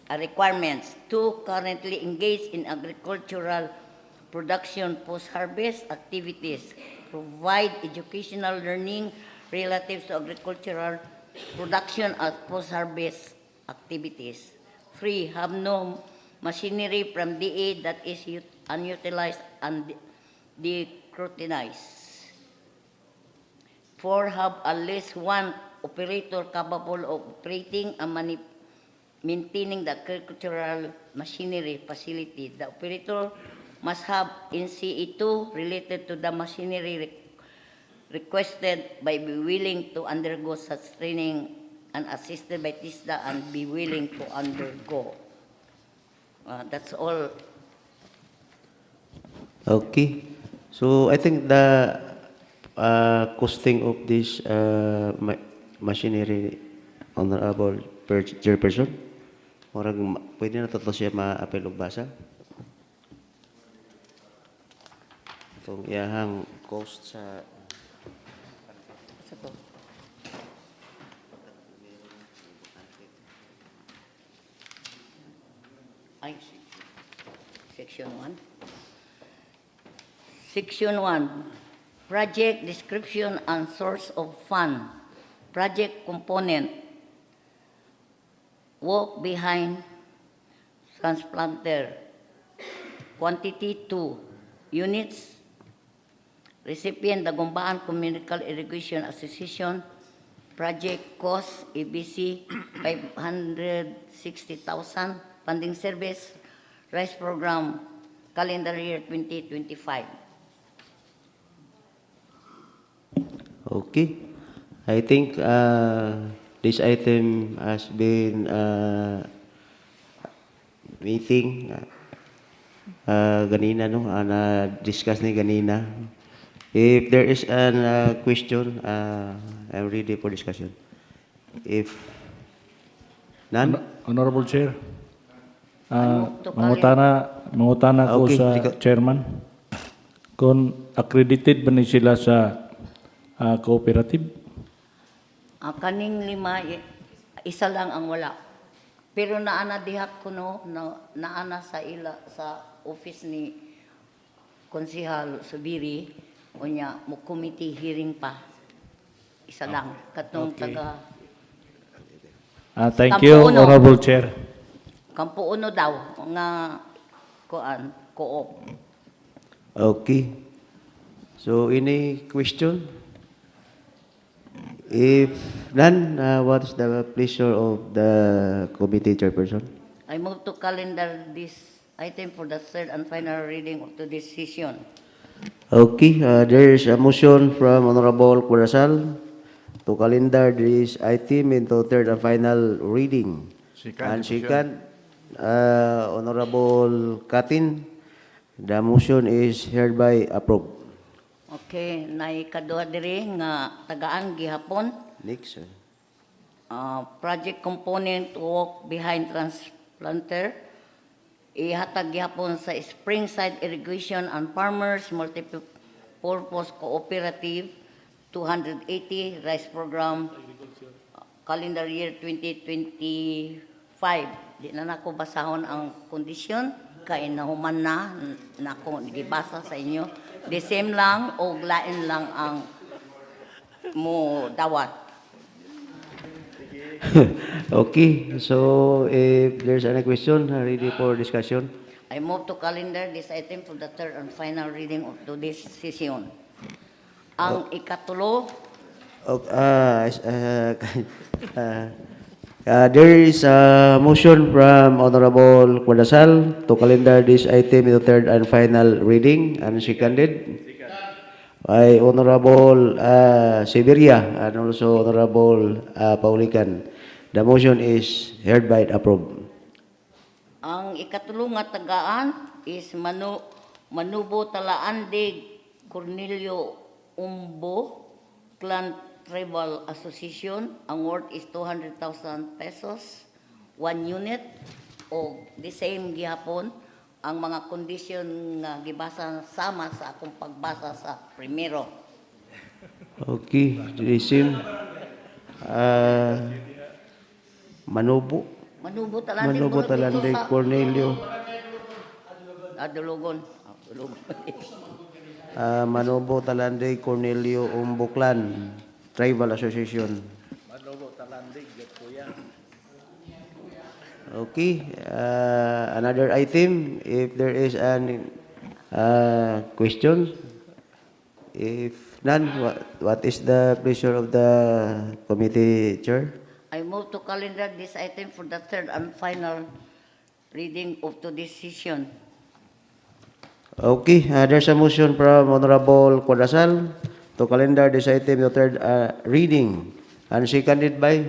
[SPEAKER 6] 2, currently engaged in agricultural production post-harvest activities. Provide educational learning relative to agricultural production and post-harvest activities. 3, have no machinery from DA that is unutilized and decrutinized. 4, have at least one operator capable of operating and maintaining the agricultural machinery facility. The operator must have NCE2 related to the machinery requested by be willing to undergo such training and assisted by TISDA and be willing to undergo. That's all.
[SPEAKER 4] Okay. So I think the costing of this machinery, Honorable Chairperson, pwede na to siya ma-apel og basa? Itong iyahang cost sa...
[SPEAKER 6] Section 1. Section 1. Project description and source of fund. Project component. Walk behind transplanter. Quantity 2 units. Recipient, Dagumbaan Communal Irrigation Association. Project cost, ABC, 560,000. Funding service, rice program, calendar year 2025.
[SPEAKER 4] Okay. I think this item has been meeting ganina, no? Na-discuss ni ganina. If there is a question, I'm ready for discussion. If none?
[SPEAKER 2] Honorable Chair,
[SPEAKER 6] to
[SPEAKER 2] mangutana ko
[SPEAKER 4] Okay,
[SPEAKER 2] sa chairman kung accredited ba ni sila sa cooperative?
[SPEAKER 6] Kaning 5, isa lang ang wala. Pero naana dihak ko naana sa office ni Konsehal Subiri, unya mo committee hearing pa. Isa lang katong
[SPEAKER 2] Okay.
[SPEAKER 6] taga
[SPEAKER 2] Thank you,
[SPEAKER 6] Kampo uno.
[SPEAKER 2] Honorable Chair.
[SPEAKER 6] Kampo Uno daw nga co-op.
[SPEAKER 4] Okay. So, any question? If none, what is the pleasure of the committee chairperson?
[SPEAKER 6] I move to calendar this item for the third and final reading of today's session.
[SPEAKER 4] Okay, there is a motion from Honorable Curasal to calendar this item into third and final reading. And second, Honorable Katin, the motion is hereby approved.
[SPEAKER 6] Okay, naikaduha diri nga tagaan gihapon.
[SPEAKER 4] Next.
[SPEAKER 6] Project component to walk behind transplanter. Ihatag gihapon sa Springside Irrigation and Farmers Multipurpose Cooperative 280 Rice Program calendar year 2025. Di na nako basahon ang kondisyon kay nahuman na nako gibasa sa inyo. The same lang o lain lang ang mo dawat.
[SPEAKER 4] Okay, so if there's any question, ready for discussion.
[SPEAKER 6] I move to calendar this item for the third and final reading of today's session. Ang ikatulo,
[SPEAKER 4] there is a motion from Honorable Cuadasal to calendar this item into third and final reading and seconded by Honorable Siberia and also Honorable Paulican. The motion is hereby approved.
[SPEAKER 6] ang ikatulo nga tagaan is Manubo Talaandig Cornelio Umbo Clan Tribal Association. Ang worth is 200,000 pesos, 1 unit. O the same gihapon, ang mga kondisyon nga gibasa sama sa akong pagbasa sa primero.
[SPEAKER 4] Okay, the same. Manubo Talandig Cornelio.
[SPEAKER 6] Adulugon.
[SPEAKER 4] Manubo Talandig Cornelio Umbuklan Tribal Association. Okay, another item, if there is an question. If none, what is the pleasure of the committee chair?
[SPEAKER 6] I move to calendar this item for the third and final reading of today's session.
[SPEAKER 4] Okay, there's a motion from Honorable Cuadasal to calendar this item the third reading and seconded by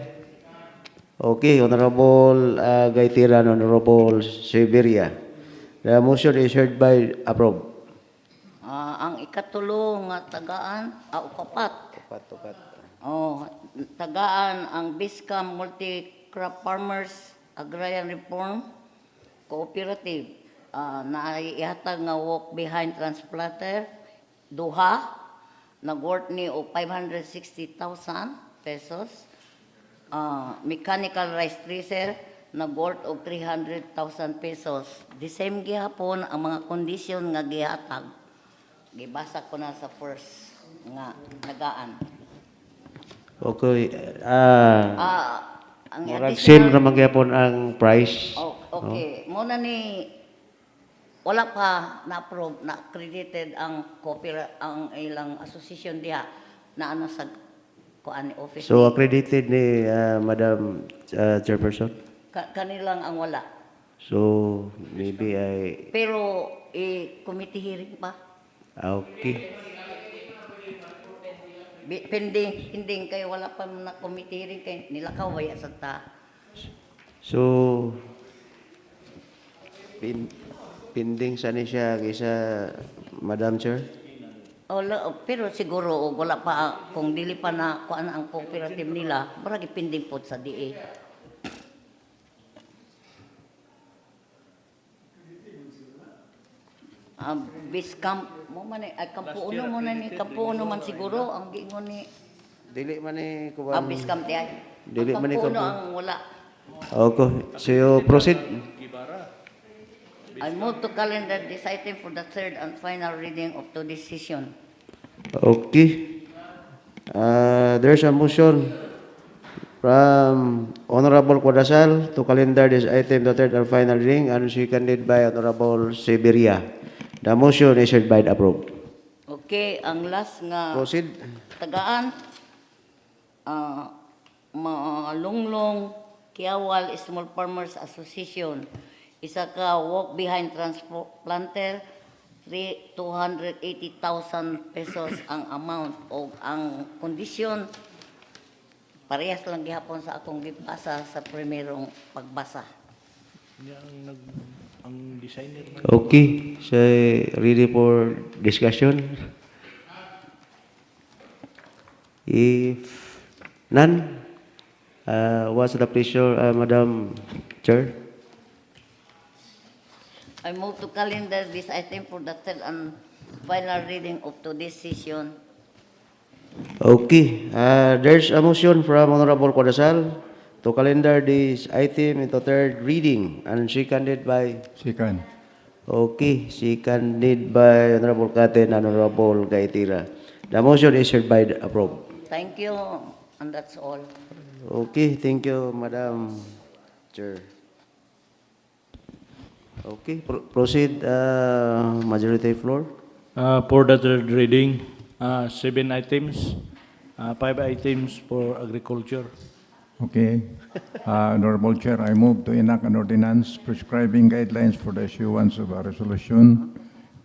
[SPEAKER 4] Honorable Gaitiran, Honorable Siberia. The motion is heard by approved.
[SPEAKER 6] Ang ikatulo nga tagaan, ukapat. Tagaan ang BISCAM Multi-Crop Farmers Agrarian Reform Cooperative. Naihatag nga walk behind transplanter, duha, nag-worth ni o 560,000 pesos. Mechanical rice thresher, nag-worth o 300,000 pesos. The same gihapon ang mga kondisyon nga gihatag. Gibasa ko na sa first nga tagaan.
[SPEAKER 4] Okay.
[SPEAKER 6] Ang
[SPEAKER 4] Murag same naman gyapon ang price.
[SPEAKER 6] Okay. Muna ni wala pa na-approve, na-accredited ang ang ilang association diha na ano sa kuan office.
[SPEAKER 4] So accredited ni Madam Chairperson.
[SPEAKER 6] Kanilang ang wala.
[SPEAKER 4] So maybe
[SPEAKER 6] Pero committee hearing pa.
[SPEAKER 4] Okay.
[SPEAKER 6] Pending kay wala pa na committee hearing kay nilakaw waya sa ta.
[SPEAKER 4] So pending sa ni siya kaysa Madam Chair?
[SPEAKER 6] Pero siguro wala pa kung dili pa na kuan ang cooperative nila, barag pending pod sa DA. BISCAM mo man ay kampo uno mo na ni kampo uno man siguro ang giingon ni
[SPEAKER 4] Dili man ni kuwan.
[SPEAKER 6] BISCAM ti ay.
[SPEAKER 4] Dili man ni
[SPEAKER 6] Kampo uno
[SPEAKER 4] kampo.
[SPEAKER 6] ang wala.
[SPEAKER 4] Okay. So you proceed.
[SPEAKER 6] I move to calendar this item for the third and final reading of today's session.
[SPEAKER 4] Okay. There's a motion from Honorable Cuadasal to calendar this item the third and final reading and seconded by Honorable Siberia. The motion is hereby approved.
[SPEAKER 6] Okay, ang last nga
[SPEAKER 4] Proceed.
[SPEAKER 6] tagaan, Malunglong Kiawal Small Farmers Association. Isa ka walk behind transplanter, 280,000 pesos ang amount o ang kondisyon. Parehas lang gihapon sa akong gibasa sa primerong pagbasa.
[SPEAKER 2] Ang designer.
[SPEAKER 4] Okay, so ready for discussion? If none, what's the pleasure, Madam Chair?
[SPEAKER 6] I move to calendar this item for the third and final reading of today's session.
[SPEAKER 4] Okay, there's a motion from Honorable Kodasal to calendar this item into third reading and seconded by,
[SPEAKER 8] Second.
[SPEAKER 4] okay, seconded by Honorable Katen and Honorable Gaitira. The motion is hereby approved.
[SPEAKER 6] Thank you, and that's all.
[SPEAKER 4] Okay, thank you, Madam Chair. Okay, proceed, majority floor.
[SPEAKER 2] For the third reading, 7 items, 5 items for agriculture.
[SPEAKER 8] Okay. Honorable Chair, I move to enact an ordinance prescribing guidelines for the issuance of a resolution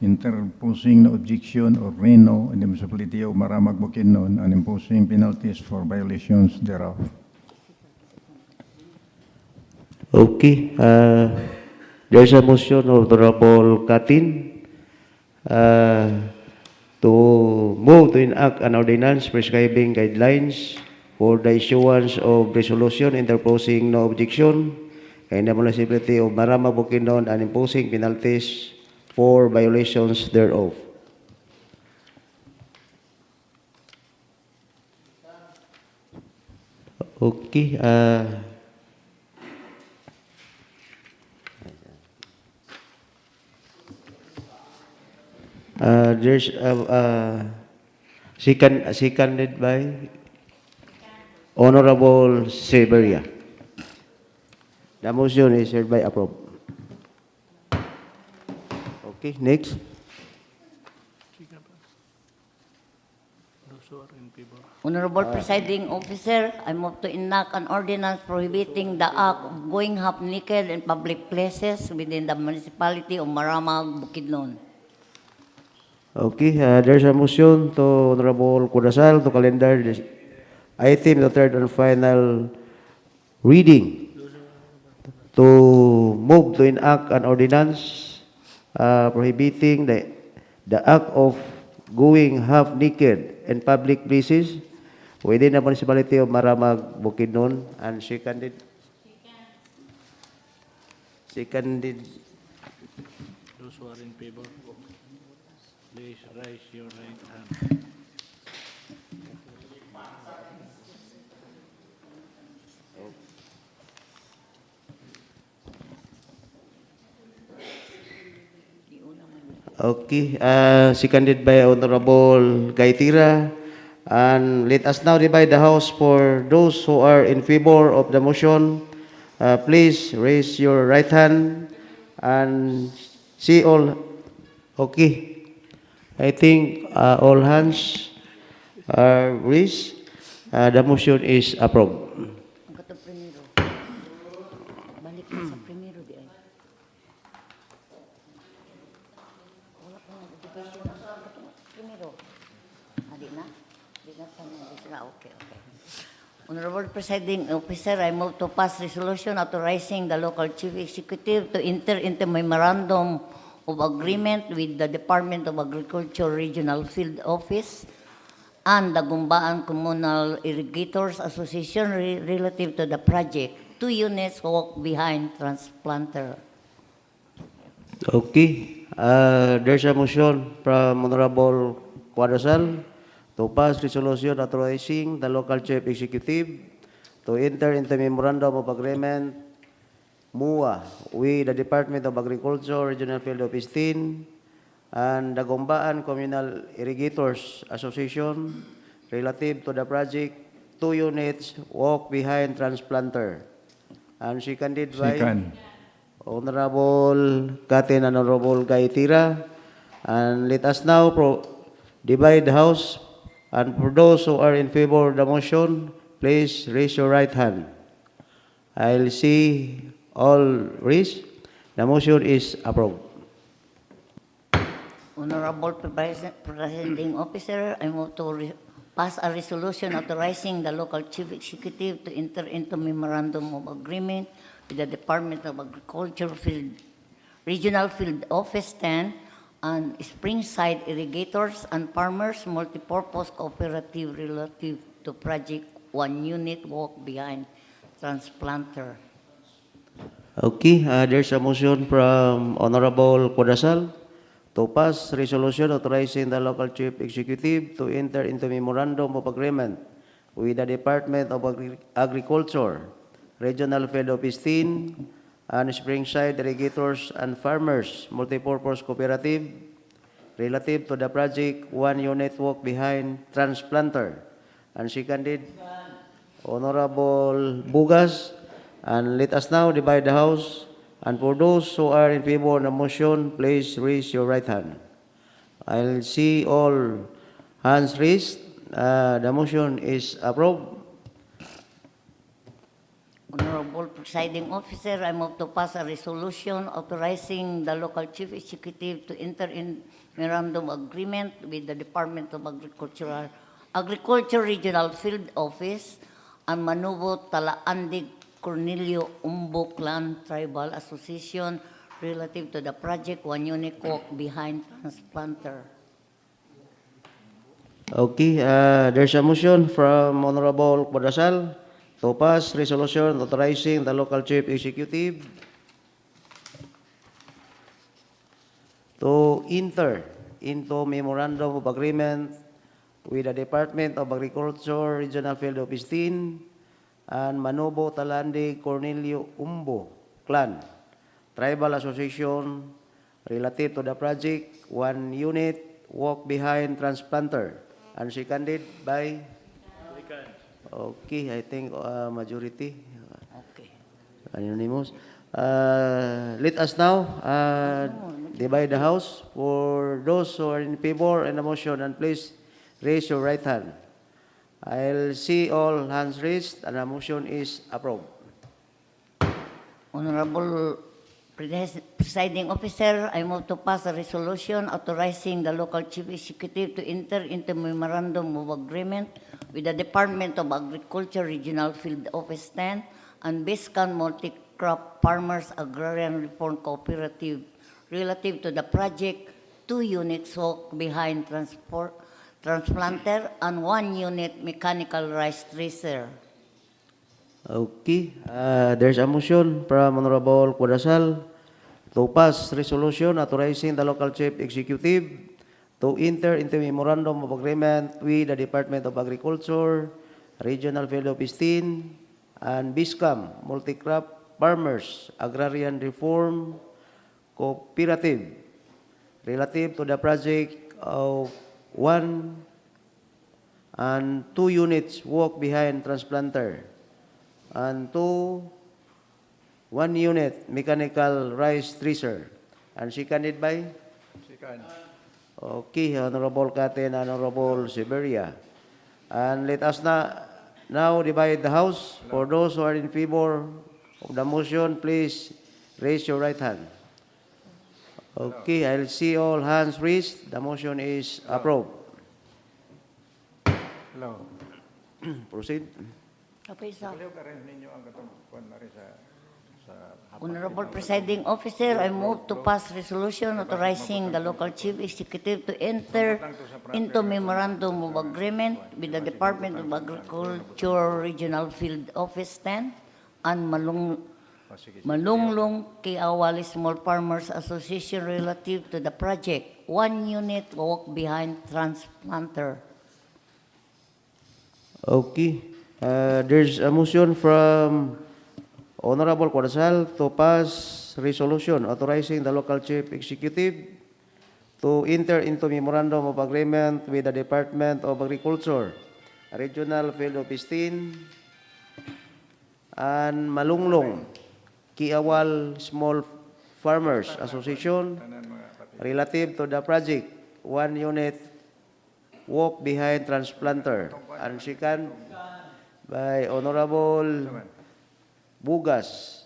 [SPEAKER 8] interposing no objection or reno in the municipality of Maramag, Bukidnon, and imposing penalties for violations thereof.
[SPEAKER 4] Okay, there's a motion of Honorable Katin to move to enact an ordinance prescribing guidelines for the issuance of resolution interposing no objection in the municipality of Maramag, Bukidnon, and imposing penalties for violations thereof. Okay, there's seconded by Honorable Severia. The motion is hereby approved. Okay, next.
[SPEAKER 6] Honorable Presiding Officer, I move to enact an ordinance prohibiting the act of going half naked in public places within the municipality of Maramag, Bukidnon.
[SPEAKER 4] Okay, there's a motion to Honorable Kudasal to calendar this item, the third and final reading, to move to enact an ordinance prohibiting the act of going half naked in public places within the municipality of Maramag, Bukidnon, and seconded.
[SPEAKER 2] Those who are in favor, please raise your right hand.
[SPEAKER 4] Okay, seconded by Honorable Gaitira. And let us now divide the House for those who are in favor of the motion. Please raise your right hand and see all. Okay, I think all hands are raised. The motion is approved.
[SPEAKER 6] Ang kato primero. Balik na sa primero di ay. Wala pa nga education. Primero. Di na? Di na pa nga. Di na. Okay. Honorable Presiding Officer, I move to pass resolution authorizing the local chief executive to enter into memorandum of agreement with the Department of Agriculture Regional Field Office and the Gumbaan Communal Irrigators Association relative to the project. 2 units walk behind transplanter.
[SPEAKER 4] Okay, there's a motion from Honorable Quadrosal to pass resolution authorizing the local chief executive to enter into memorandum of agreement MUA with the Department of Agriculture Regional Field Office 10 and the Gumbaan Communal Irrigators Association relative to the project 2 units walk behind transplanter. And seconded by
[SPEAKER 8] Second.
[SPEAKER 4] Honorable Katen and Honorable Gaitira. And let us now divide the House. And for those who are in favor of the motion, please raise your right hand. I'll see all raised. The motion is approved.
[SPEAKER 6] Honorable Presiding Officer, I move to pass a resolution authorizing the local chief executive to enter into memorandum of agreement with the Department of Agriculture Regional Field Office 10 and Springside Irrigators and Farmers Multipurpose Cooperative relative to Project 1 Unit Walk Behind Transplanter.
[SPEAKER 4] Okay, there's a motion from Honorable Codasal to pass resolution authorizing the local chief executive to enter into memorandum of agreement with the Department of Agriculture, Regional Field Office 10, and Springside Irrigators and Farmers Multipurpose Cooperative relative to the project 1 Unit Walk Behind Transplanter, and seconded Honorable Bugas. And let us now divide the House. And for those who are in favor of the motion, please raise your right hand. I'll see all hands raised. The motion is approved.
[SPEAKER 6] Honorable Presiding Officer, I move to pass a resolution authorizing the local chief executive to enter in memorandum agreement with the Department of Agriculture Regional Field Office and Manubo Talaandig Cornelio Umbo Clan Tribal Association relative to the project 1 Unit Walk Behind Transplanter.
[SPEAKER 4] Okay, there's a motion from Honorable Codasal to pass resolution authorizing the local chief executive to enter into memorandum of agreement with the Department of Agriculture Regional Field Office 10 and Manubo Talandi Cornelio Umbo Clan Tribal Association relative to the project 1 Unit Walk Behind Transplanter, and seconded by okay, I think majority
[SPEAKER 6] Okay.
[SPEAKER 4] unanimous. Let us now divide the House. For those who are in favor of the motion, and please raise your right hand. I'll see all hands raised, and the motion is approved.
[SPEAKER 6] Honorable Presiding Officer, I move to pass a resolution authorizing the local chief executive to enter into memorandum of agreement with the Department of Agriculture Regional Field Office 10 and Biscan Multi-Crop Farmers Agrarian Reform Cooperative relative to the project 2 units walk behind transplanter and 1 unit mechanical rice thresher.
[SPEAKER 4] Okay, there's a motion from Honorable Codasal to pass resolution authorizing the local chief executive to enter into memorandum of agreement with the Department of Agriculture, Regional Field Office 10, and BISCAM, Multi-Crop Farmers, Agrarian Reform Cooperative, relative to the project of 1 and 2 units walk behind transplanter, and 1 unit mechanical rice thresher, and seconded by?
[SPEAKER 8] Second.
[SPEAKER 4] Okay, Honorable Kate and Honorable Siberia. And let us now divide the House. For those who are in favor of the motion, please raise your right hand. Okay, I'll see all hands raised. The motion is approved.
[SPEAKER 8] Hello.
[SPEAKER 4] Proceed.
[SPEAKER 6] Okay, sir.
[SPEAKER 8] Kaliw ka rin ninyo ang katong kuwan na rin sa
[SPEAKER 6] Honorable Presiding Officer, I move to pass resolution authorizing the local chief executive to enter into memorandum of agreement with the Department of Agriculture Regional Field Office 10 and Malunglong Kiawali Small Farmers Association relative to the project 1 unit walk behind transplanter.
[SPEAKER 4] Okay. There's a motion from Honorable Codasal to pass resolution authorizing the local chief executive to enter into memorandum of agreement with the Department of Agriculture, Regional Field Office 10, and Malunglong Kiawal Small Farmers Association relative to the project 1 unit walk behind transplanter. And second by Honorable Bugas.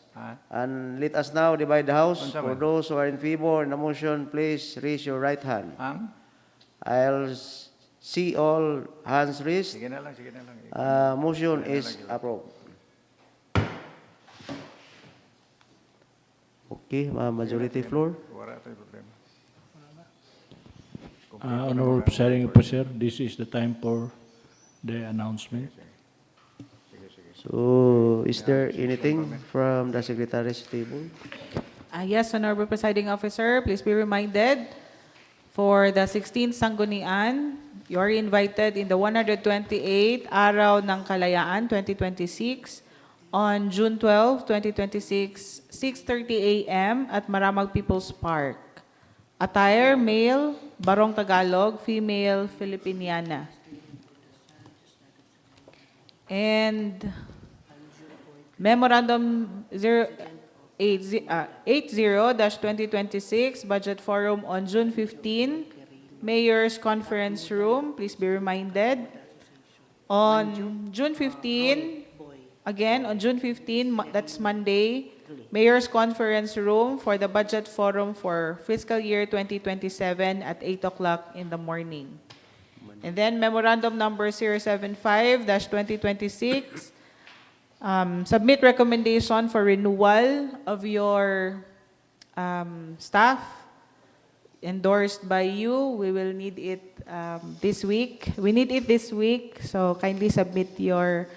[SPEAKER 4] And let us now divide the House. For those who are in favor in the motion, please raise your right hand. I'll see all hands raised.
[SPEAKER 8] Sige na lang, sige na lang.
[SPEAKER 4] Motion is approved. Okay, majority floor.
[SPEAKER 8] Wala tayo problema.
[SPEAKER 2] Honorable Presiding Officer, this is the time for the announcement.
[SPEAKER 4] So, is there anything from the Secretary's table?
[SPEAKER 1] Yes, Honorable Presiding Officer, please be reminded, for the 16th Sangguniang, you are invited in the 128th Araw ng Kalayaan 2026 on June 12, 2026, 6:30 a.m. at Maramag People's Park. Attire, male, Barong Tagalog, female, Filipiniana. And Memorandum 80-2026, Budget Forum on June 15, Mayor's Conference Room, please be reminded. On June 15, again, on June 15, that's Monday, Mayor's Conference Room for the Budget Forum for fiscal year 2027 at 8 o'clock in the morning. And then Memorandum number 075-2026, submit recommendation for renewal of your staff endorsed by you. We will need it this week. We need it this week, so kindly submit your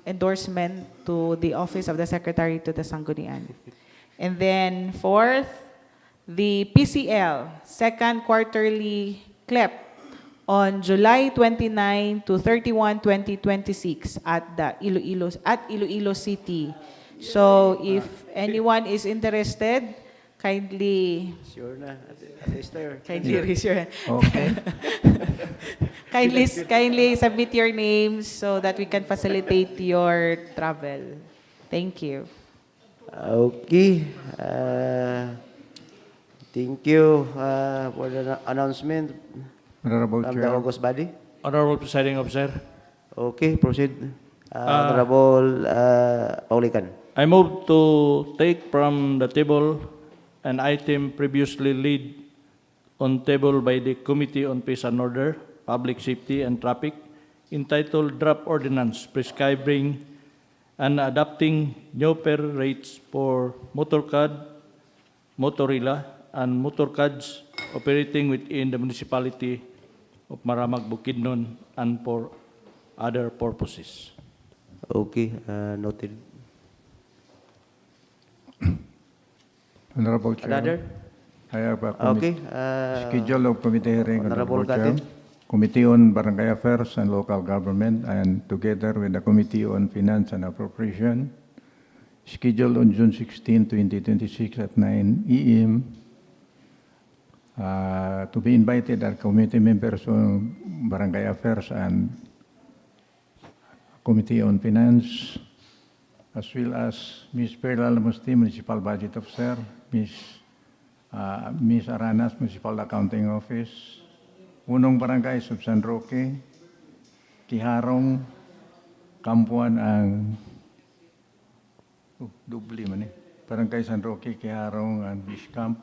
[SPEAKER 1] endorsement to the Office of the Secretary to the Sangguniang. And then fourth, the PCL, second quarterly CLEP, on July 29 to 31, 2026 at Iloilo City. So if anyone is interested, kindly
[SPEAKER 4] Sure na. At least there.
[SPEAKER 1] raise your hand.
[SPEAKER 8] Okay.
[SPEAKER 1] kindly submit your names so that we can facilitate your travel. Thank you.
[SPEAKER 4] Okay. Thank you for the announcement
[SPEAKER 8] Honorable
[SPEAKER 4] from the
[SPEAKER 8] Chair.
[SPEAKER 4] August body.
[SPEAKER 2] Honorable Presiding Officer,
[SPEAKER 4] Okay, proceed. Honorable Paulican.
[SPEAKER 2] I move to take from the table an item previously laid on table by the Committee on Peace and Order, Public Safety and Traffic, entitled Draft Ordinance Prescribing and Adopting New Fare Rates for Motorcad, Motorila, and Motorcads operating within the Municipality of Maramag, Bukidnon, and for other purposes.
[SPEAKER 4] Okay, noted.
[SPEAKER 8] Honorable Chair.
[SPEAKER 4] Another?
[SPEAKER 8] I have a
[SPEAKER 4] Okay.
[SPEAKER 8] schedule of committee hearing.
[SPEAKER 4] Honorable
[SPEAKER 8] Chair.
[SPEAKER 4] Katin.
[SPEAKER 8] Committee on Barangay Affairs and Local Government, and together with the Committee on Finance and Appropriation, scheduled on June 16, 2026 at 9 a.m. To be invited are committee members on Barangay Affairs and Committee on Finance, as well as Ms. Perla Lamusti, Municipal Budget Officer, Ms. Aranas, Municipal Accounting Office, Unong Barangay sub San Roque, Kiharong, Kampuan ang dubli man eh. Barangay San Roque, Kiharong, and Beach Camp.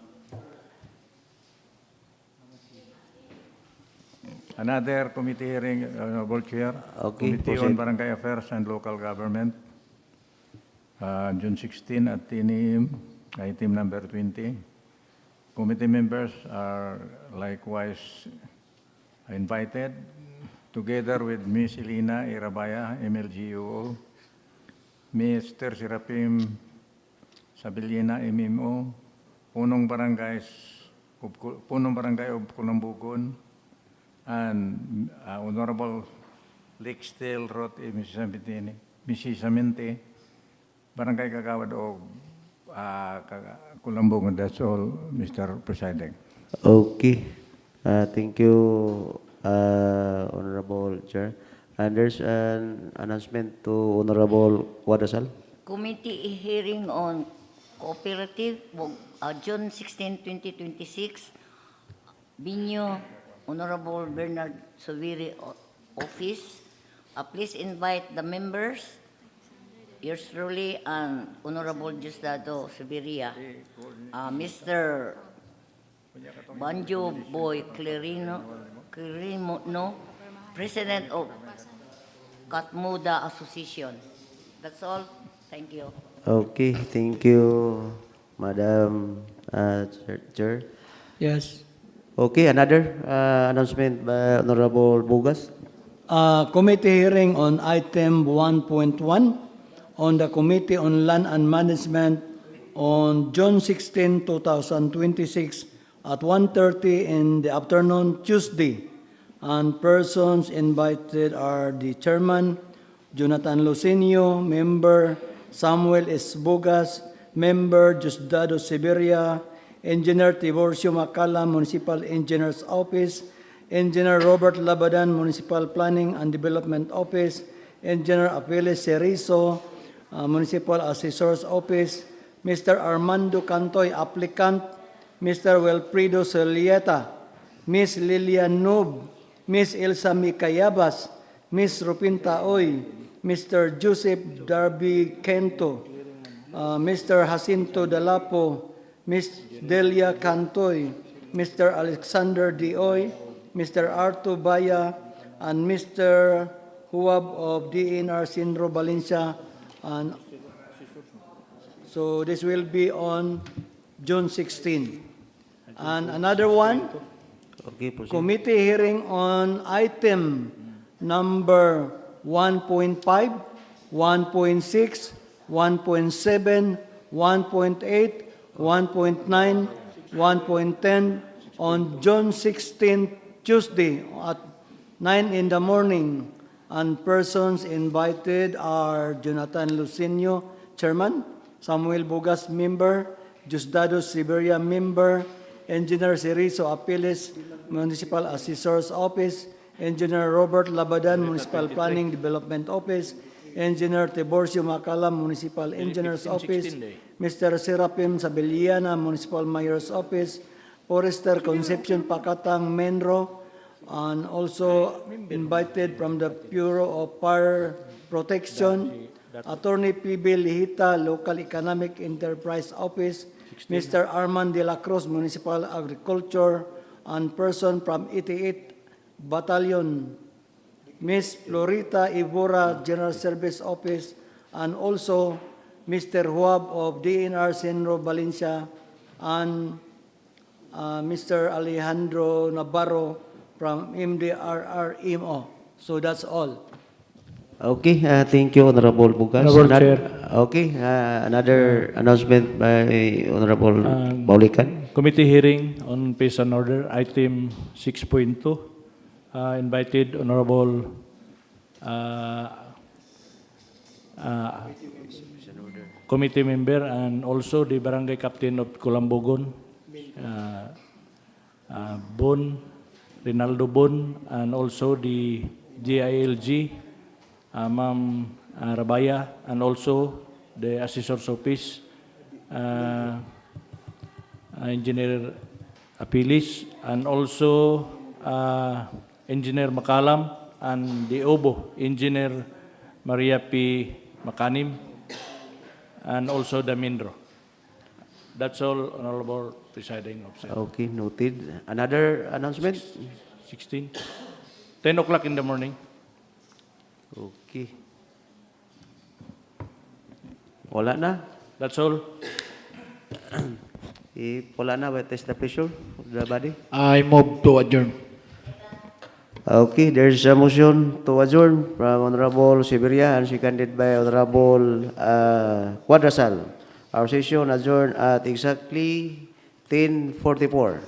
[SPEAKER 8] Another committee hearing, Honorable Chair.
[SPEAKER 4] Okay,
[SPEAKER 8] Committee
[SPEAKER 4] proceed.
[SPEAKER 8] on Barangay Affairs and Local Government, June 16 at 10 a.m., item number 20. Committee members are likewise invited, together with Ms. Elena Irabaya, MLGUO, Mr. Serapim Sabilina, MMO, Punong Barangay of Kulambugon, and Honorable Lixtel Roth, Mrs. Samente, Barangay Kagawad of Kulambugon. That's all, Mr. Presiding.
[SPEAKER 4] Okay. Thank you, Honorable Chair. And there's an announcement to Honorable Wadasal.
[SPEAKER 6] Committee hearing on cooperative, June 16, 2026, venue Honorable Bernard Suviri office. Please invite the members, yours truly, and Honorable Diosdado Subiria, Mr. Banjo Boy Clarino, President of Katmuda Association. That's all. Thank you.
[SPEAKER 4] Okay, thank you, Madam Chair.
[SPEAKER 7] Yes.
[SPEAKER 4] Okay, another announcement by Honorable Bugas.
[SPEAKER 7] Committee hearing on item 1.1 on the Committee on Land and Management on June 16, 2026 at 1:30 in the afternoon, Tuesday. And persons invited are the Chairman, Jonathan Lucenio, Member Samuel S. Bugas, Member Diosdado Siberia, Engineer Tiborcio Macala, Municipal Engineer's Office, Engineer Robert Labadan, Municipal Planning and Development Office, Engineer Apeles Cerizo, Municipal Assessor's Office, Mr. Armando Cantoy, applicant, Mr. Wilfredo Solieta, Ms. Lilian Noob, Ms. Elsa Mikayabas, Ms. Rupinta Oy, Mr. Joseph Darby Kento, Mr. Jacinto Dalapo, Ms. Delia Cantoy, Mr. Alexander Dioy, Mr. Arto Baya, and Mr. Huab of DNR Sindro Valencia. And so this will be on June 16. And another one,
[SPEAKER 4] Okay, proceed.
[SPEAKER 7] committee hearing on item number 1.5, 1.6, 1.7, 1.8, 1.9, 1.10 on June 16, Tuesday at 9 in the morning. And persons invited are Jonathan Lucenio, Chairman, Samuel Bugas, Member, Diosdado Siberia, Member, Engineer Cerizo Apiles, Municipal Assessor's Office, Engineer Robert Labadan, Municipal Planning Development Office, Engineer Tiborcio Macala, Municipal Engineer's Office, Mr. Serapim Sabiliana, Municipal Mayor's Office, Forester Concepcion Pakatang, Menro, and also invited from the Bureau of Fire Protection, Attorney P.B. Lihita, Local Economic Enterprise Office, Mr. Armand de la Cruz, Municipal Agriculture, and person from 88 Battalion, Ms. Florita Ibora, General Service Office, and also Mr. Huab of DNR Senro Valencia, and Mr. Alejandro Navarro from MDRRMO. So that's all.
[SPEAKER 4] Okay, thank you, Honorable Bugas.
[SPEAKER 2] Honorable
[SPEAKER 4] Another-
[SPEAKER 2] Chair.
[SPEAKER 4] Okay, another announcement by Honorable Baulican.
[SPEAKER 2] Committee hearing on peace and order, item 6.2. Invited Honorable committee member and also the Barangay Captain of Kulambogon, Bon, Rinaldo Bon, and also the GILG, Ma'am Rabaya, and also the Assessor's Office, Engineer Apilis, and also Engineer Makalam, and the OBO, Engineer Maria P. Makanim, and also the Mindro. That's all, Honorable Presiding Officer.
[SPEAKER 4] Okay, noted. Another announcement?
[SPEAKER 2] 16. 10 o'clock in the morning.
[SPEAKER 4] Okay. Wala na?
[SPEAKER 2] That's all.
[SPEAKER 4] If wala na, what is the pleasure of the body?
[SPEAKER 9] I move to adjourn.
[SPEAKER 4] Okay, there's a motion to adjourn from Honorable Siberia and seconded by Honorable Cuadrasal. Our session adjourned at exactly 10:44.